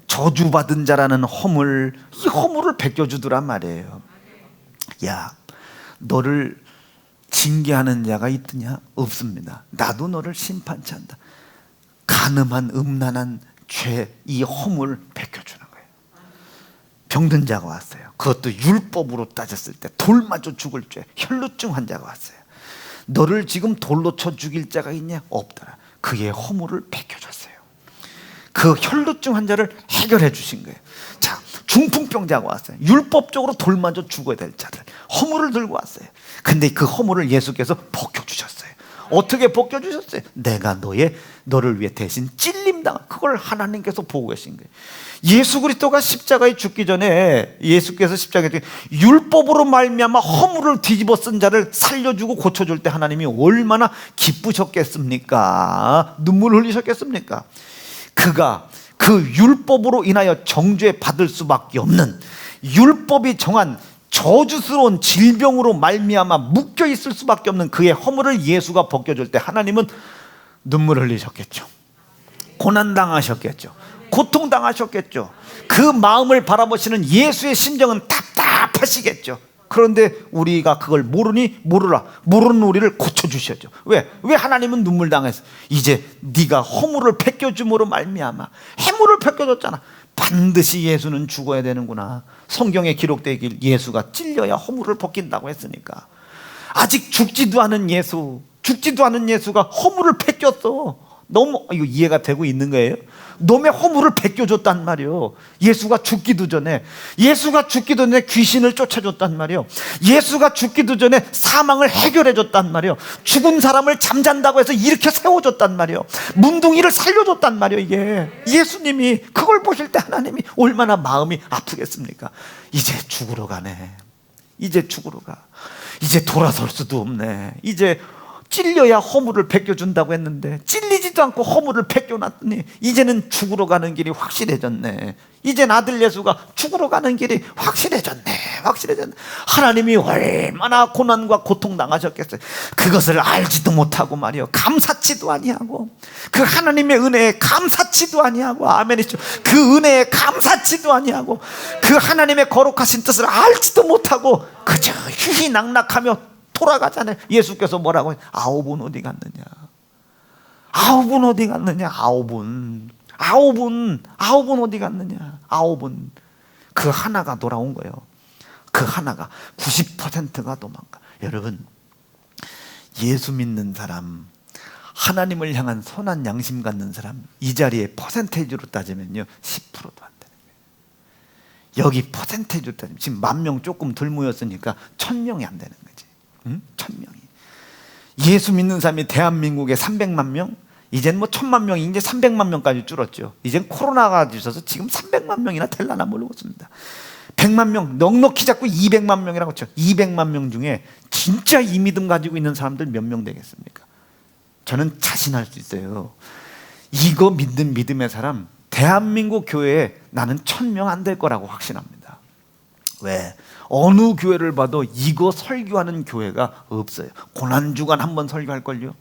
저주받은 자라는 허물, 이 허물을 벗겨 주더란 말이에요. 야, 너를 징계하는 자가 있느냐? 없습니다. 나도 너를 심판치 않다. 간음한 음란한 죄, 이 허물 벗겨주는 거예요. 병든 자가 왔어요. 그것도 율법으로 따졌을 때 돌 맞아 죽을 죄, 혈루증 환자가 왔어요. 너를 지금 돌로 쳐 죽일 자가 있냐? 없더라. 그의 허물을 벗겨줬어요. 그 혈루증 환자를 해결해 주신 거예요. 자, 중풍병자가 왔어요. 율법적으로 돌 맞아 죽어야 될 자들, 허물을 들고 왔어요. 근데 그 허물을 예수께서 벗겨주셨어요. 어떻게 벗겨주셨어요? 내가 너를 위해 대신 찔림당, 그걸 하나님께서 보고 계신 거예요. 예수 그리스도가 십자가에 죽기 전에, 예수께서 십자가에 죽기 전에 율법으로 말미암아 허물을 뒤집어 쓴 자를 살려주고 고쳐줄 때 하나님이 얼마나 기쁘셨겠습니까? 눈물 흘리셨겠습니까? 그가 그 율법으로 인하여 정죄 받을 수밖에 없는, 율법이 정한 저주스러운 질병으로 말미암아 묶여 있을 수밖에 없는 그의 허물을 예수가 벗겨줄 때 하나님은 눈물 흘리셨겠죠. 고난당하셨겠죠. 고통당하셨겠죠. 그 마음을 바라보시는 예수의 심정은 답답하시겠죠. 그런데 우리가 그걸 모르는 우리를 고쳐주셨죠. 왜 하나님은 눈물 당했어? 이제 네가 허물을 벗겨줌으로 말미암아, 해물을 벗겨줬잖아. 반드시 예수는 죽어야 되는구나. 성경에 기록되길 예수가 찔려야 허물을 벗긴다고 했으니까. 아직 죽지도 않은 예수가 허물을 벗겼어. 너무 이거 이해가 되고 있는 거예요? 놈의 허물을 벗겨줬단 말이요. 예수가 죽기도 전에 귀신을 쫓아줬단 말이요. 예수가 죽기도 전에 사망을 해결해줬단 말이요. 죽은 사람을 잠잔다고 해서 일으켜 세워줬단 말이요. 문둥이를 살려줬단 말이요. 이게 예수님이 그걸 보실 때 하나님이 얼마나 마음이 아프겠습니까? 이제 죽으러 가네. 이제 돌아설 수도 없네. 이제 찔려야 허물을 벗겨준다고 했는데 찔리지도 않고 허물을 벗겨놨더니 이제는 죽으러 가는 길이 확실해졌네. 이젠 아들 예수가 죽으러 가는 길이 확실해졌네. 하나님이 얼마나 고난과 고통 당하셨겠어요. 그것을 알지도 못하고 말이요, 감사치도 아니하고, 그 하나님의 은혜에 감사치도 아니하고, 아멘이죠. 그 은혜에 감사치도 아니하고, 그 하나님의 거룩하신 뜻을 알지도 못하고 그저 희희낙낙하며 돌아가잖아요. 예수께서 뭐라고 해요? 아홉은 어디 갔느냐? 아홉은 어디 갔느냐? 아홉은 어디 갔느냐? 아홉은 그 하나가 돌아온 거예요. 그 하나가 90%가 도망가. 여러분, 예수 믿는 사람, 하나님을 향한 선한 양심 갖는 사람, 이 자리에 퍼센테이지로 따지면요 10%도 안 되는 거예요. 여기 퍼센테이지로 따지면 지금 10,000명 조금 덜 모였으니까 1,000명이 안 되는 거지. 1,000명이. 예수 믿는 사람이 대한민국에 300만 명, 이젠 뭐 1000만 명이 이제 300만 명까지 줄었죠. 이젠 코로나가 있어서 지금 300만 명이나 될라나 모르겠습니다. 100만 명, 넉넉히 잡고 200만 명이라고 쳐. 200만 명 중에 진짜 이 믿음 가지고 있는 사람들 몇 명 되겠습니까? 저는 자신할 수 있어요. 이거 믿는 믿음의 사람, 대한민국 교회에 나는 1000명 안 될 거라고 확신합니다. 왜? 어느 교회를 봐도 이거 설교하는 교회가 없어요. 고난주간 한번 설교할걸요.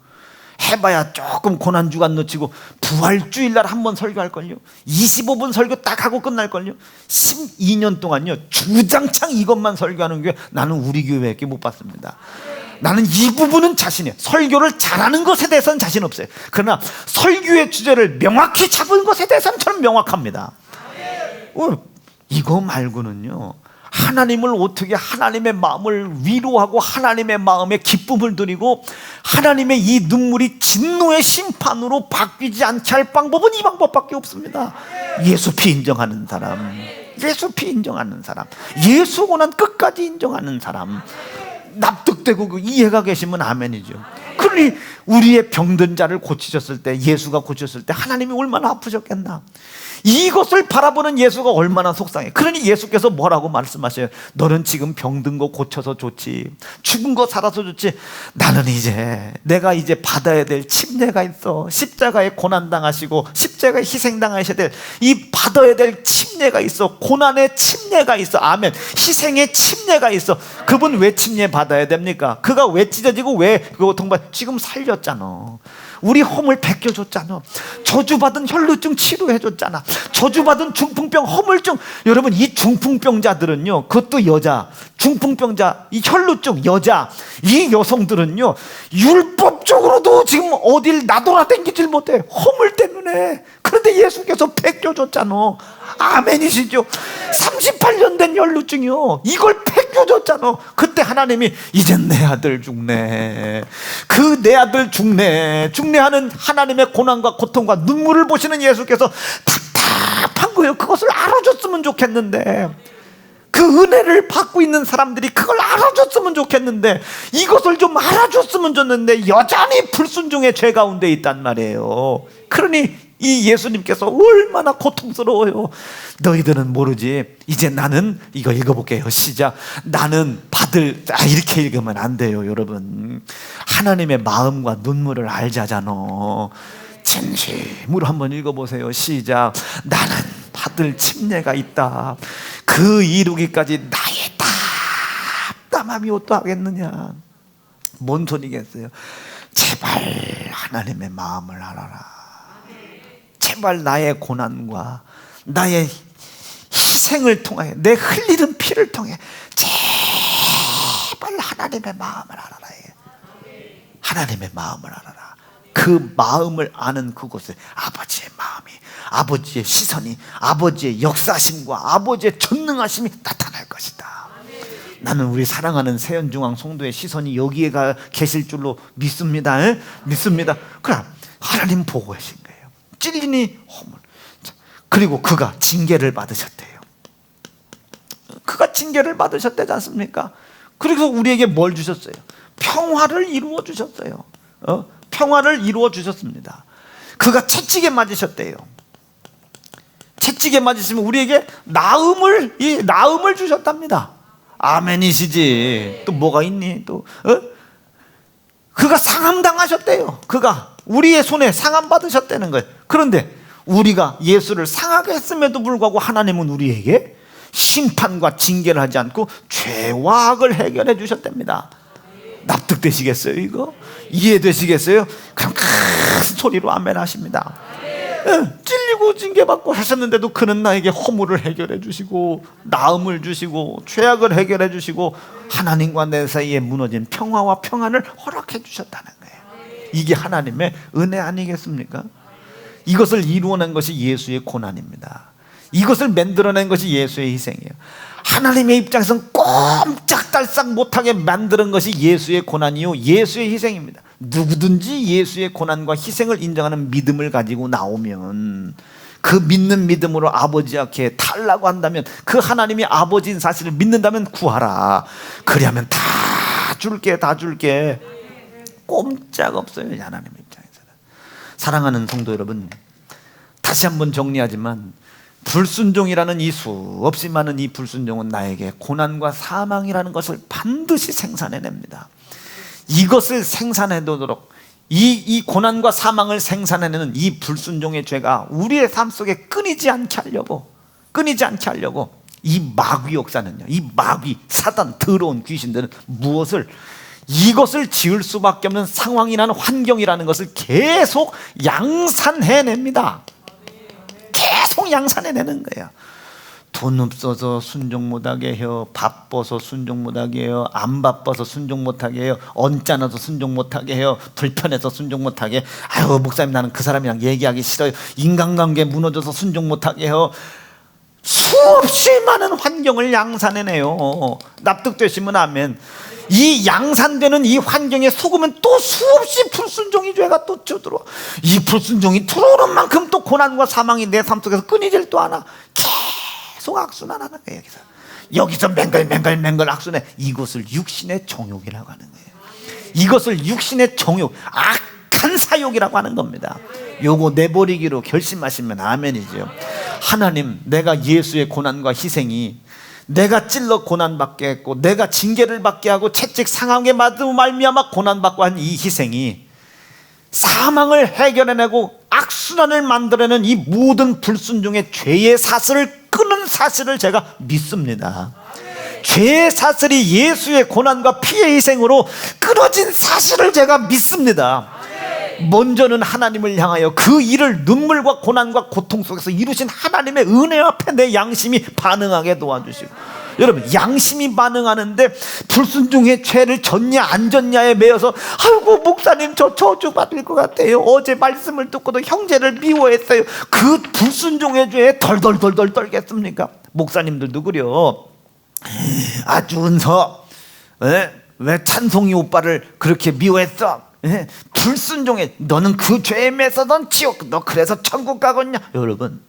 해봐야 조금 고난주간 놓치고 부활주일날 한번 설교할걸요. 25분 설교 딱 하고 끝날걸요. 12년 동안요 주장창 이것만 설교하는 교회 나는 우리 교회밖에 못 봤습니다. 나는 이 부분은 자신이에요. 설교를 잘하는 것에 대해서는 자신 없어요. 그러나 설교의 주제를 명확히 잡은 것에 대해서는 저는 명확합니다. 이거 말고는요, 하나님을 어떻게 하나님의 마음을 위로하고 하나님의 마음에 기쁨을 드리고 하나님의 이 눈물이 진노의 심판으로 바뀌지 않게 할 방법은 이 방법밖에 없습니다. 예수 피 인정하는 사람, 예수 피 인정하는 사람, 예수 고난 끝까지 인정하는 사람, 납득되고 이해가 계시면 아멘이죠. 그러니 우리의 병든 자를 고치셨을 때, 예수가 고쳤을 때 하나님이 얼마나 아프셨겠나. 이것을 바라보는 예수가 얼마나 속상해. 그러니 예수께서 뭐라고 말씀하셔요? 너는 지금 병든 거 고쳐서 좋지, 죽은 거 살아서 좋지, 나는 이제 내가 이제 받아야 될 침례가 있어. 십자가에 고난당하시고 십자가에 희생당하셔야 될 이 받아야 될 침례가 있어. 고난의 침례가 있어. 아멘. 희생의 침례가 있어. 그분 왜 침례 받아야 됩니까? 그가 왜 찢어지고 왜 그 고통받, 지금 살렸잖아. 우리 허물 벗겨줬잖아. 저주받은 혈루증 치료해줬잖아. 저주받은 중풍병, 허물증. 여러분, 이 중풍병자들은요, 그것도 여자, 중풍병자, 이 혈루증 여자, 이 여성들은요 율법적으로도 지금 어딜 나돌아다니질 못해. 허물 때문에. 그런데 예수께서 벗겨줬잖아. 아멘이시죠? 38년 된 혈루증이요, 이걸 벗겨줬잖아. 그때 하나님이 이젠 내 아들 죽네, 그 내 아들 죽네, 죽네하는 하나님의 고난과 고통과 눈물을 보시는 예수께서 답답한 거예요. 그것을 알아줬으면 좋겠는데, 그 은혜를 받고 있는 사람들이 그걸 알아줬으면 좋겠는데, 이것을 좀 알아줬으면 좋겠는데 여전히 불순종의 죄 가운데 있단 말이에요. 그러니 이 예수님께서 얼마나 고통스러워요. 너희들은 모르지. 이제 나는, 이거 읽어볼게요. 시작. 나는 받을, 이렇게 읽으면 안 돼요. 여러분, 하나님의 마음과 눈물을 알자잖아. 진심으로 한번 읽어보세요. 시작. 나는 받을 침례가 있다. 그 이루기까지 나의 답답함이 어떠하겠느냐. 뭔 소리겠어요? 제발 하나님의 마음을 알아라. 제발 나의 고난과 나의 희생을 통해, 내 흘리는 피를 통해 제발 하나님의 마음을 알아라. 하나님의 마음을 알아라. 그 마음을 아는 그곳에 아버지의 마음이, 아버지의 시선이, 아버지의 역사심과 아버지의 전능하심이 나타날 것이다. 나는 우리 사랑하는 세연중앙 성도의 시선이 여기에 계실 줄로 믿습니다. 믿습니다. 그럼 하나님 보고 계신 거예요. 찔리니 허물. 그리고 그가 징계를 받으셨대요. 그가 징계를 받으셨대지 않습니까? 그래서 우리에게 뭘 주셨어요? 평화를 이루어 주셨어요. 평화를 이루어 주셨습니다. 그가 채찍에 맞으셨대요. 채찍에 맞으시면 우리에게 나음을 주셨답니다. 아멘이시지. 또 뭐가 있니? 또 그가 상함 당하셨대요. 그가 우리의 손에 상함 받으셨다는 거예요. 그런데 우리가 예수를 상하게 했음에도 불구하고 하나님은 우리에게 심판과 징계를 하지 않고 죄와 악을 해결해 주셨답니다. 납득되시겠어요? 이거 이해되시겠어요? 그럼 큰 소리로 아멘 하십니다. 찔리고 징계받고 하셨는데도 그는 나에게 허물을 해결해 주시고 나음을 주시고 죄악을 해결해 주시고 하나님과 내 사이에 무너진 평화와 평안을 허락해 주셨다는 거예요. 이게 하나님의 은혜 아니겠습니까? 이것을 이루어낸 것이 예수의 고난입니다. 이것을 만들어낸 것이 예수의 희생이에요. 하나님의 입장에서는 꼼짝달싹 못하게 만드는 것이 예수의 고난이요, 예수의 희생입니다. 누구든지 예수의 고난과 희생을 인정하는 믿음을 가지고 나오면, 그 믿는 믿음으로 아버지 앞에 달라고 한다면, 그 하나님이 아버지인 사실을 믿는다면 구하라. 그리하면 다 줄게, 다 줄게. 꼼짝없어요. 하나님 입장에서는. 사랑하는 성도 여러분, 다시 한번 정리하지만 불순종이라는 이 수없이 많은 이 불순종은 나에게 고난과 사망이라는 것을 반드시 생산해냅니다. 이것을 생산해두도록 이 고난과 사망을 생산해내는 이 불순종의 죄가 우리의 삶 속에 끊이지 않게 하려고 이 마귀 역사는요, 이 마귀, 사단, 더러운 귀신들은 이것을 지을 수밖에 없는 상황이라는 환경이라는 것을 계속 양산해냅니다. 계속 양산해내는 거예요. 돈 없어서 순종 못하게 해요. 바빠서 순종 못하게 해요. 안 바빠서 순종 못하게 해요. 언짢아서 순종 못하게 해요. 불편해서 순종 못하게. 아유, 목사님, 나는 그 사람이랑 얘기하기 싫어요. 인간관계 무너져서 순종 못하게 해요. 수없이 많은 환경을 양산해내요. 납득되시면 아멘. 이 양산되는 이 환경에 속으면 또 수없이 불순종의 죄가 또 들어와. 이 불순종이 들어오는 만큼 또 고난과 사망이 내 삶 속에서 끊이질 또 않아. 계속 악순환하는 거예요. 여기서 맹글맹글 악순환. 이것을 육신의 정욕이라고 하는 거예요. 이것을 육신의 정욕, 악한 사욕이라고 하는 겁니다. 요거 내버리기로 결심하시면 아멘이죠. 하나님, 내가 예수의 고난과 희생이, 내가 찔러 고난받게 했고 내가 징계를 받게 하고 채찍 상하게 맞음으로 말미암아 고난받고 한 이 희생이 사망을 해결해내고 악순환을 만들어내는 이 모든 불순종의 죄의 사슬을 끊은 사실을 제가 믿습니다. 죄의 사슬이 예수의 고난과 피의 희생으로 끊어진 사실을 제가 믿습니다. 먼저는 하나님을 향하여 그 일을 눈물과 고난과 고통 속에서 이루신 하나님의 은혜 앞에 내 양심이 반응하게 도와주시고, 여러분, 양심이 반응하는데 불순종의 죄를 졌냐 안 졌냐에 매여서 아이고 목사님 저 저주받을 것 같아요. 어제 말씀을 듣고도 형제를 미워했어요. 그 불순종의 죄에 덜덜덜덜 떨겠습니까? 목사님들도 그래요. 아준서 왜 찬송이 오빠를 그렇게 미워했어? 불순종해. 너는 그 죄에 매서 넌 지옥, 너 그래서 천국 가겠냐? 여러분,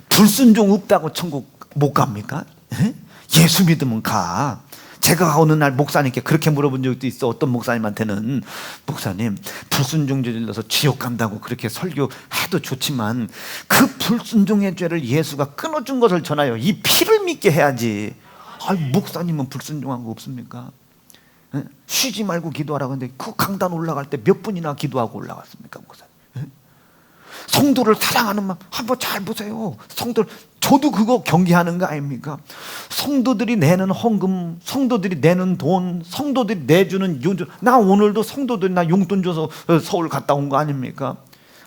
불순종 없다고 천국 못 갑니까? 예수 믿으면 가. 제가 어느 날 목사님께 그렇게 물어본 적도 있어. 어떤 목사님한테는, 목사님 불순종 저질러서 지옥 간다고 그렇게 설교해도 좋지만 그 불순종의 죄를 예수가 끊어준 것을 전하여 이 피를 믿게 해야지. 아니, 목사님은 불순종한 거 없습니까? 쉬지 말고 기도하라고 하는데 그 강단 올라갈 때 몇 분이나 기도하고 올라갔습니까, 목사님? 성도를 사랑하는 마음 한번 잘 보세요. 성도를, 저도 그거 경계하는 거 아닙니까? 성도들이 내는 헌금, 성도들이 내는 돈, 성도들이 내주는 용돈. 나 오늘도 성도들이 나 용돈 줘서 서울 갔다 온 거 아닙니까?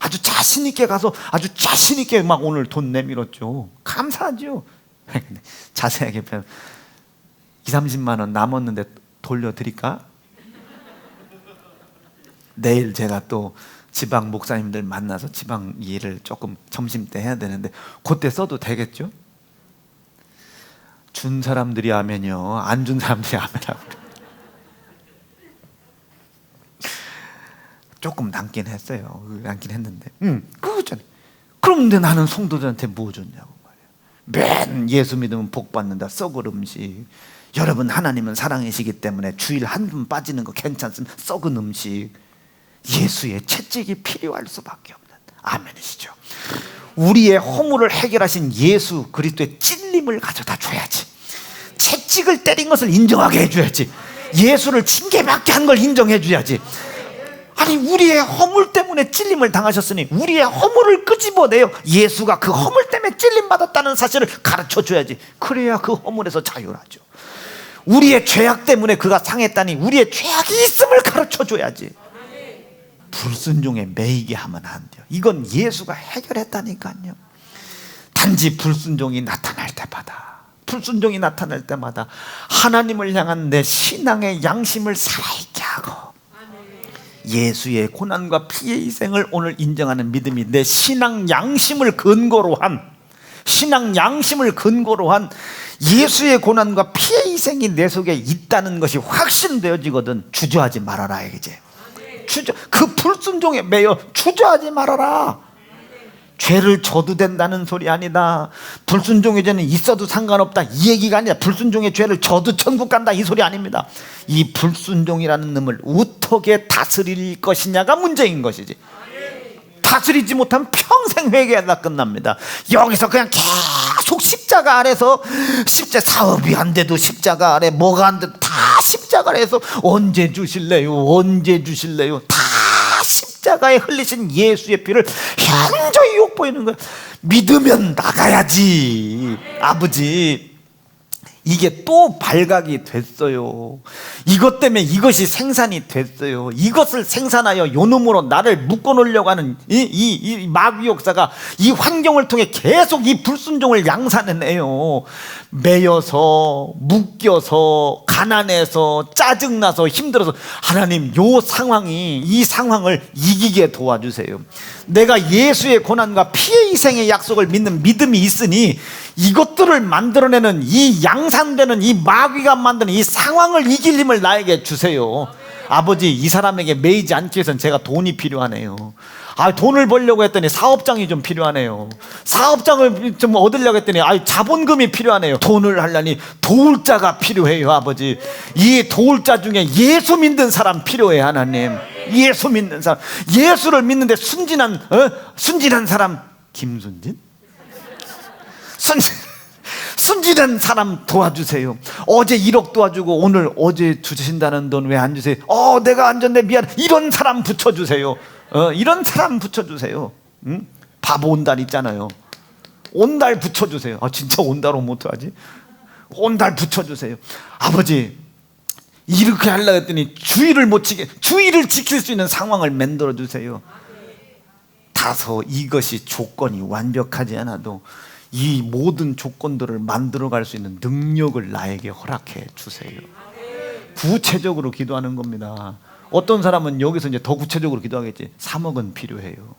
아주 자신 있게 가서 아주 자신 있게 막 오늘 돈 내밀었죠. 감사하죠. 자세하게 보면 20-30만 원 남았는데 돌려드릴까? 내일 제가 또 지방 목사님들 만나서 지방 일을 조금 점심때 해야 되는데 그때 써도 되겠죠? 준 사람들이 아멘이요, 안 준 사람들이 아멘하고. 조금 남긴 했어요. 남긴 했는데 그거잖아요. 그런데 나는 성도들한테 뭐 줬냐고 말이에요. 맨 예수 믿으면 복 받는다, 썩을 음식. 여러분, 하나님은 사랑이시기 때문에 주일 한 번 빠지는 거 괜찮습니다. 썩은 음식, 예수의 채찍이 필요할 수밖에 없는, 아멘이시죠. 우리의 허물을 해결하신 예수 그리스도의 찔림을 가져다 줘야지. 채찍을 때린 것을 인정하게 해줘야지. 예수를 징계받게 한 걸 인정해 줘야지. 아니, 우리의 허물 때문에 찔림을 당하셨으니 우리의 허물을 끄집어내요 예수가 그 허물 때문에 찔림받았다는 사실을 가르쳐 줘야지. 그래야 그 허물에서 자유하죠. 우리의 죄악 때문에 그가 상했다니 우리의 죄악이 있음을 가르쳐 줘야지. 불순종에 매이게 하면 안 돼요. 이건 예수가 해결했다니까요. 단지 불순종이 나타날 때마다 하나님을 향한 내 신앙의 양심을 살아있게 하고 예수의 고난과 피의 희생을 오늘 인정하는 믿음이 내 신앙 양심을 근거로 한 예수의 고난과 피의 희생이 내 속에 있다는 것이 확신되어지거든 주저하지 말아라. 이제 그 불순종에 매여 주저하지 말아라. 죄를 져도 된다는 소리 아니다. 불순종의 죄는 있어도 상관없다, 이 얘기가 아니라 불순종의 죄를 져도 천국 간다, 이 소리 아닙니다. 이 불순종이라는 놈을 어떻게 다스릴 것이냐가 문제인 것이지. 다스리지 못하면 평생 회개하다 끝납니다. 여기서 그냥 계속 십자가 아래서 사업이 안 돼도 십자가 아래, 뭐가 안 돼도 다 십자가 아래서 언제 주실래요? 언제 주실래요? 다 십자가에 흘리신 예수의 피를 현저히 욕보이는 거예요. 믿으면 나가야지. 아버지, 이게 또 발각이 됐어요. 이것 때문에 이것이 생산이 됐어요. 이것을 생산하여 요놈으로 나를 묶어놓으려고 하는 이 마귀 역사가 이 환경을 통해 계속 이 불순종을 양산해내요. 매여서, 묶여서, 가난해서, 짜증나서, 힘들어서. 하나님, 이 상황을 이기게 도와주세요. 내가 예수의 고난과 피의 희생의 약속을 믿는 믿음이 있으니 이것들을 만들어내는, 이 양산되는 이 마귀가 만드는 이 상황을 이길 힘을 나에게 주세요. 아버지, 이 사람에게 매이지 않기 위해서는 제가 돈이 필요하네요. 돈을 벌려고 했더니 사업장이 좀 필요하네요. 사업장을 좀 얻으려고 했더니 자본금이 필요하네요. 돈을 하려니 도울 자가 필요해요. 아버지, 이 도울 자 중에 예수 믿는 사람 필요해요. 하나님, 예수 믿는 사람, 예수를 믿는데 순진한 사람. 김순진? 순진한 사람 도와주세요. 어제 1억 도와주고 오늘 어제 주신다는 돈 왜 안 주세요? 내가 안 줬네, 미안. 이런 사람 붙여주세요. 이런 사람 붙여주세요. 응? 바보 온달 있잖아요. 온달 붙여주세요. 진짜 온달 오면 어떡하지? 온달 붙여주세요. 아버지, 이렇게 하려고 했더니 주의를 지킬 수 있는 상황을 만들어주세요. 다소 이것이 조건이 완벽하지 않아도 이 모든 조건들을 만들어갈 수 있는 능력을 나에게 허락해 주세요. 구체적으로 기도하는 겁니다. 어떤 사람은 여기서 이제 더 구체적으로 기도하겠지. 3억은 필요해요.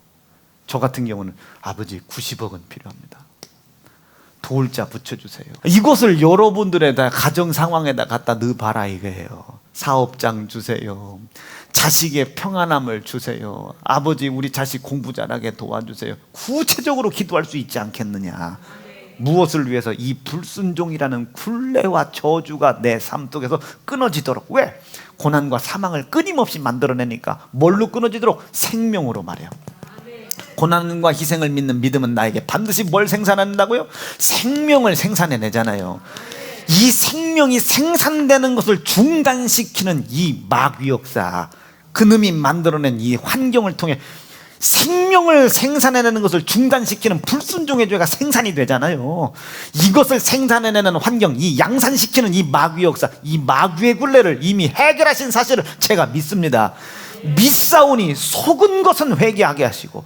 저 같은 경우는 아버지 90억은 필요합니다. 도울 자 붙여주세요. 이것을 여러분들의 가정 상황에다 갖다 넣어봐라 이거예요. 사업장 주세요. 자식의 평안함을 주세요. 아버지, 우리 자식 공부 잘하게 도와주세요. 구체적으로 기도할 수 있지 않겠느냐. 무엇을 위해서? 이 불순종이라는 굴레와 저주가 내 삶 속에서 끊어지도록. 왜? 고난과 사망을 끊임없이 만들어내니까. 뭘로 끊어지도록? 생명으로 말해요. 고난과 희생을 믿는 믿음은 나에게 반드시 뭘 생산한다고요? 생명을 생산해내잖아요. 이 생명이 생산되는 것을 중단시키는 이 마귀 역사, 그놈이 만들어낸 이 환경을 통해 생명을 생산해내는 것을 중단시키는 불순종의 죄가 생산이 되잖아요. 이것을 생산해내는 환경, 이 양산시키는 이 마귀 역사, 이 마귀의 굴레를 이미 해결하신 사실을 제가 믿습니다. 믿사오니 속은 것은 회개하게 하시고,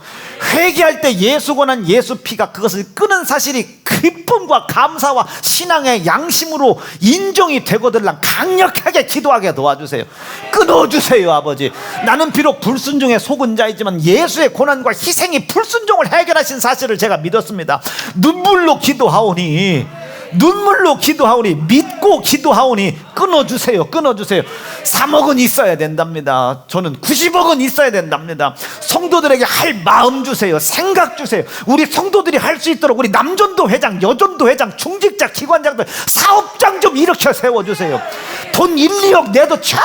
회개할 때 예수 권한 예수 피가 그것을 끄는 사실이 기쁨과 감사와 신앙의 양심으로 인정이 되거들랑 강력하게 기도하게 도와주세요. 끊어주세요. 아버지, 나는 비록 불순종에 속은 자이지만 예수의 고난과 희생이 불순종을 해결하신 사실을 제가 믿었습니다. 눈물로 기도하오니, 믿고 기도하오니 끊어주세요. 3억은 있어야 된답니다. 저는 90억은 있어야 된답니다. 성도들에게 할 마음 주세요. 생각 주세요. 우리 성도들이 할 수 있도록 우리 남전도 회장, 여전도 회장, 중직자, 기관장들 사업장 좀 일으켜 세워주세요. 돈 1, 2억 내도 전혀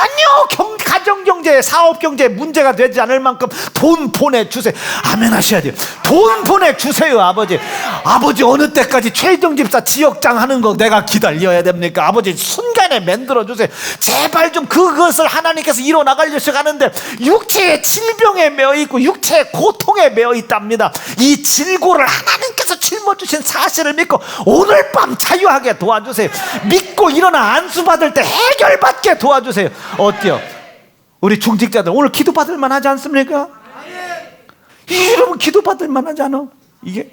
가정경제, 사업경제에 문제가 되지 않을 만큼 돈 보내주세요. 아멘 하셔야 돼요. 돈 보내주세요. 아버지, 어느 때까지 최희정 집사 지역장 하는 거 내가 기다려야 됩니까? 아버지, 순간에 만들어주세요. 제발 좀 그것을 하나님께서 이뤄나가려고 하는데 육체의 질병에 매어있고 육체의 고통에 매어있답니다. 이 질고를 하나님께서 짊어주신 사실을 믿고 오늘 밤 자유하게 도와주세요. 믿고 일어나 안수받을 때 해결받게 도와주세요. 어때요? 우리 중직자들 오늘 기도받을 만하지 않습니까? 여러분, 기도받을 만하지 않아? 이게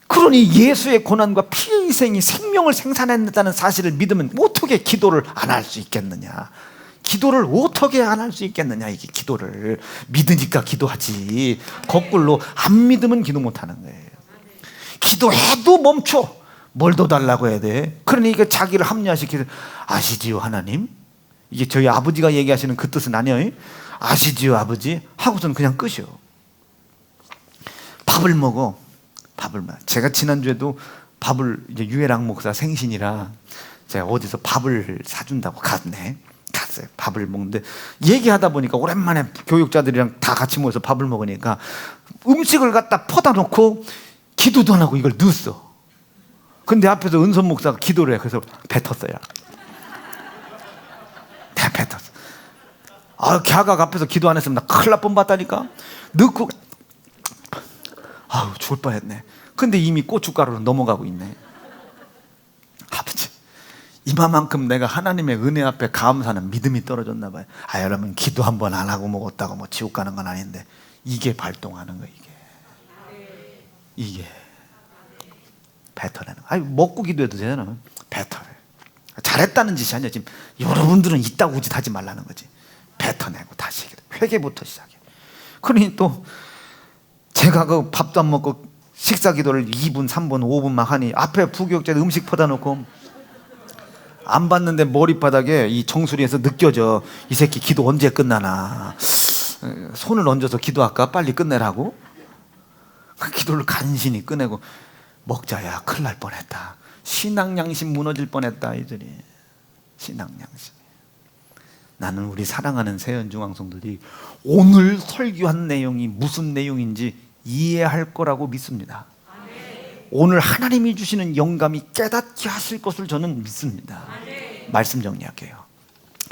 그러니 예수의 고난과 피의 희생이 생명을 생산했다는 사실을 믿으면 어떻게 기도를 안 할 수 있겠느냐? 기도를 어떻게 안 할 수 있겠느냐? 이게 기도를 믿으니까 기도하지, 거꾸로 안 믿으면 기도 못하는 거예요. 기도해도 멈춰. 뭘 더 달라고 해야 돼? 그러니 이게 자기를 합리화시키는, 아시지요 하나님? 이게 저희 아버지가 얘기하시는 그 뜻은 아니에요. 아시지요 아버지? 하고서는 그냥 끝이요. 밥을 먹어. 제가 지난주에도 밥을, 이제 유해랑 목사 생신이라 제가 어디서 밥을 사준다고 갔어요. 밥을 먹는데 얘기하다 보니까 오랜만에 교육자들이랑 다 같이 모여서 밥을 먹으니까 음식을 갖다 퍼다 놓고 기도도 안 하고 이걸 넣었어. 근데 앞에서 은선 목사가 기도를 해. 그래서 뱉었어요. 다 뱉었어. 걔가 앞에서 기도 안 했으면 나 큰일 날 뻔봤다니까. 넣고 죽을 뻔했네. 근데 이미 고춧가루로 넘어가고 있네. 아버지, 이만큼 내가 하나님의 은혜 앞에 감사하는 믿음이 떨어졌나 봐요. 여러분, 기도 한 번 안 하고 먹었다고 뭐 지옥 가는 건 아닌데 이게 발동하는 거예요. 이게 뱉어내는 거. 먹고 기도해도 되잖아. 뱉어내. 잘했다는 짓이 아니야. 지금 여러분들은 이따구 짓 하지 말라는 거지. 뱉어내고 다시 회개부터 시작해. 그러니 또 제가 그 밥도 안 먹고 식사 기도를 2분, 3분, 5분 막 하니 앞에 부교육자들 음식 퍼다 놓고 안 봤는데 머리바닥에 이 정수리에서 느껴져. 이 새끼 기도 언제 끝나나. 손을 얹어서 기도할까? 빨리 끝내라고. 그 기도를 간신히 꺼내고 먹자야. 큰일 날 뻔했다. 신앙 양심 무너질 뻔했다. 이들이 신앙 양심. 나는 우리 사랑하는 세연중앙성들이 오늘 설교한 내용이 무슨 내용인지 이해할 거라고 믿습니다. 오늘 하나님이 주시는 영감이 깨닫게 하실 것을 저는 믿습니다. 말씀 정리할게요.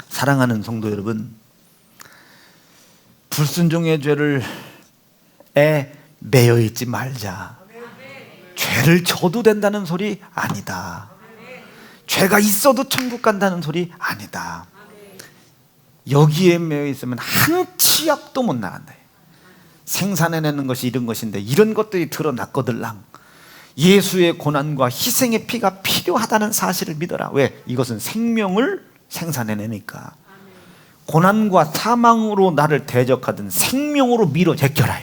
사랑하는 성도 여러분, 불순종의 죄에 매여 있지 말자. 죄를 져도 된다는 소리 아니다. 죄가 있어도 천국 간다는 소리 아니다. 여기에 매여 있으면 한 치약도 못 나간다. 생산해내는 것이 이런 것인데 이런 것들이 드러났거들랑 예수의 고난과 희생의 피가 필요하다는 사실을 믿어라. 왜? 이것은 생명을 생산해내니까. 고난과 사망으로 나를 대적하던 생명으로 밀어 제껴라.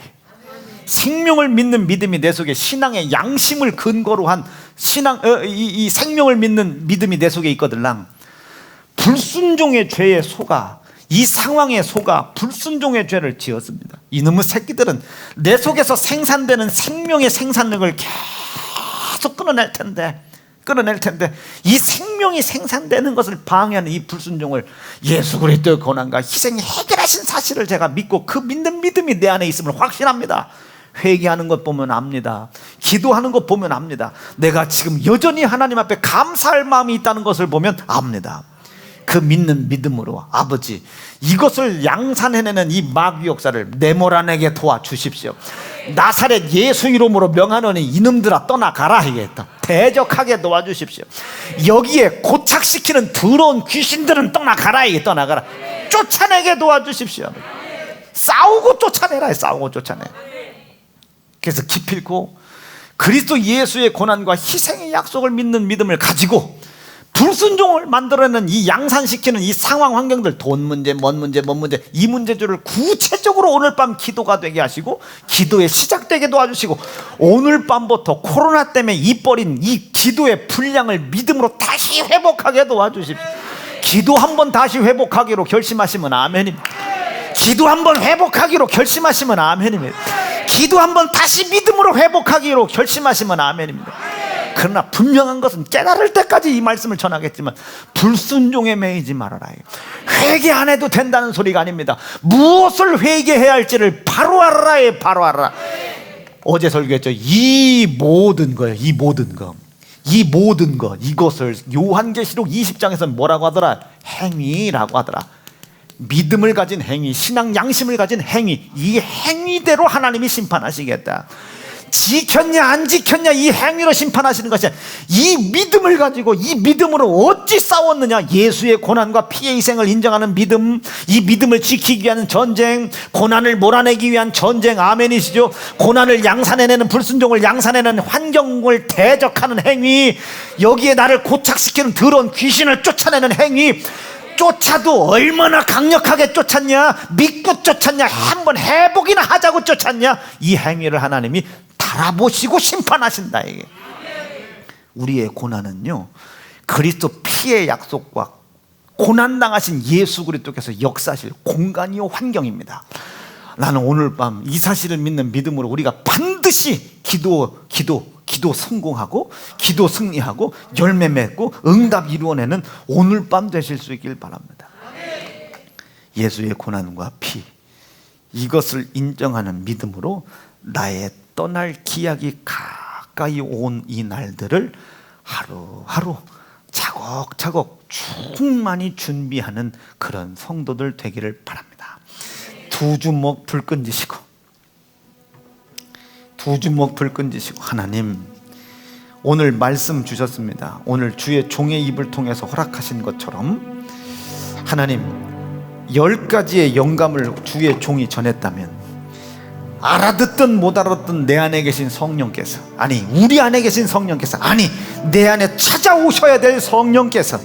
생명을 믿는 믿음이 내 속에 신앙의 양심을 근거로 한 이 생명을 믿는 믿음이 내 속에 있거들랑 불순종의 죄에 속아, 이 상황에 속아 불순종의 죄를 지었습니다. 이놈의 새끼들은 내 속에서 생산되는 생명의 생산력을 계속 끊어낼 텐데 이 생명이 생산되는 것을 방해하는 이 불순종을 예수 그리스도의 고난과 희생이 해결하신 사실을 제가 믿고 그 믿는 믿음이 내 안에 있음을 확신합니다. 회개하는 것 보면 압니다. 기도하는 것 보면 압니다. 내가 지금 여전히 하나님 앞에 감사할 마음이 있다는 것을 보면 압니다. 그 믿는 믿음으로 아버지, 이것을 양산해내는 이 마귀 역사를 내몰아내게 도와주십시오. 나사렛 예수 이름으로 명하노니 이놈들아 떠나가라 하겠다. 대적하게 도와주십시오. 여기에 고착시키는 더러운 귀신들은 떠나가라. 쫓아내게 도와주십시오. 싸우고 쫓아내라. 싸우고 쫓아내. 그래서 기필코 그리스도 예수의 고난과 희생의 약속을 믿는 믿음을 가지고 불순종을 만들어내는 이 양산시키는 이 상황 환경들, 돈 문제, 뭔 문제 이 문제들을 구체적으로 오늘 밤 기도가 되게 하시고 기도에 시작되게 도와주시고 오늘 밤부터 코로나 때문에 입버린 이 기도의 분량을 믿음으로 다시 회복하게 도와주십시오. 기도 한번 다시 회복하기로 결심하시면 아멘입니다. 기도 한번 회복하기로 결심하시면 아멘입니다. 기도 한번 다시 믿음으로 회복하기로 결심하시면 아멘입니다. 그러나 분명한 것은 깨달을 때까지 이 말씀을 전하겠지만 불순종에 매이지 말아라. 회개 안 해도 된다는 소리가 아닙니다. 무엇을 회개해야 할지를 바로 알아라. 바로 알아라. 어제 설교했죠. 이 모든 거예요. 이 모든 거, 이것을 요한계시록 20장에서 뭐라고 하더라? 행위라고 하더라. 믿음을 가진 행위, 신앙 양심을 가진 행위, 이 행위대로 하나님이 심판하시겠다. 지켰냐 안 지켰냐 이 행위로 심판하시는 것이 아니라 이 믿음을 가지고 이 믿음으로 어찌 싸웠느냐. 예수의 고난과 피의 희생을 인정하는 믿음, 이 믿음을 지키기 위한 전쟁, 고난을 몰아내기 위한 전쟁. 아멘이시죠. 고난을 양산해내는, 불순종을 양산해내는 환경을 대적하는 행위, 여기에 나를 고착시키는 더러운 귀신을 쫓아내는 행위. 쫓아도 얼마나 강력하게 쫓았냐, 믿고 쫓았냐, 한번 해보기나 하자고 쫓았냐, 이 행위를 하나님이 달아보시고 심판하신다. 이게 우리의 고난은요, 그리스도 피의 약속과 고난당하신 예수 그리스도께서 역사하실 공간이요 환경입니다. 나는 오늘 밤 이 사실을 믿는 믿음으로 우리가 반드시 기도 성공하고 기도 승리하고 열매 맺고 응답 이루어내는 오늘 밤 되실 수 있길 바랍니다. 예수의 고난과 피, 이것을 인정하는 믿음으로 나의 떠날 기약이 가까이 온 이 날들을 하루하루 차곡차곡 충만히 준비하는 그런 성도들 되기를 바랍니다. 두 주먹 불 끈지시고 하나님, 오늘 말씀 주셨습니다. 오늘 주의 종의 입을 통해서 허락하신 것처럼 하나님 10가지의 영감을 주의 종이 전했다면 알아듣든 못 알아듣든 내 안에 계신 성령께서, 아니 우리 안에 계신 성령께서, 아니 내 안에 찾아오셔야 될 성령께서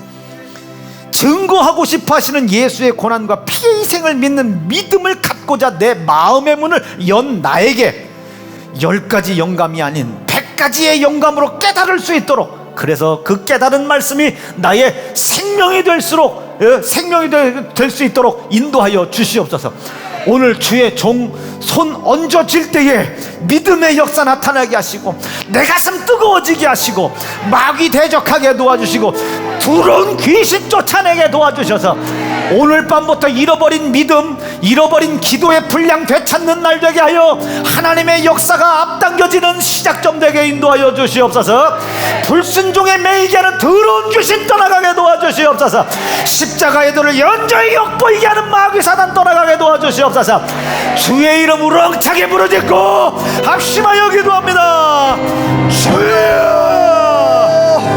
증거하고 싶어 하시는 예수의 고난과 피의 희생을 믿는 믿음을 갖고자 내 마음의 문을 연 나에게 10가지 영감이 아닌 100가지의 영감으로 깨달을 수 있도록, 그래서 그 깨달은 말씀이 나의 생명이 될 수 있도록 인도하여 주시옵소서. 오늘 주의 종 손 얹어질 때에 믿음의 역사 나타나게 하시고 내 가슴 뜨거워지게 하시고 마귀 대적하게 도와주시고 두려운 귀신 쫓아내게 도와주셔서 오늘 밤부터 잃어버린 믿음, 잃어버린 기도의 분량 되찾는 날 되게 하여 하나님의 역사가 앞당겨지는 시작점 되게 인도하여 주시옵소서. 불순종에 매이게 하는 더러운 귀신 떠나가게 도와주시옵소서. 십자가의 도를 연저히 역보이게 하는 마귀 사단 떠나가게 도와주시옵소서. 주의 이름 우렁차게 부르짖고 합심하여 기도합니다.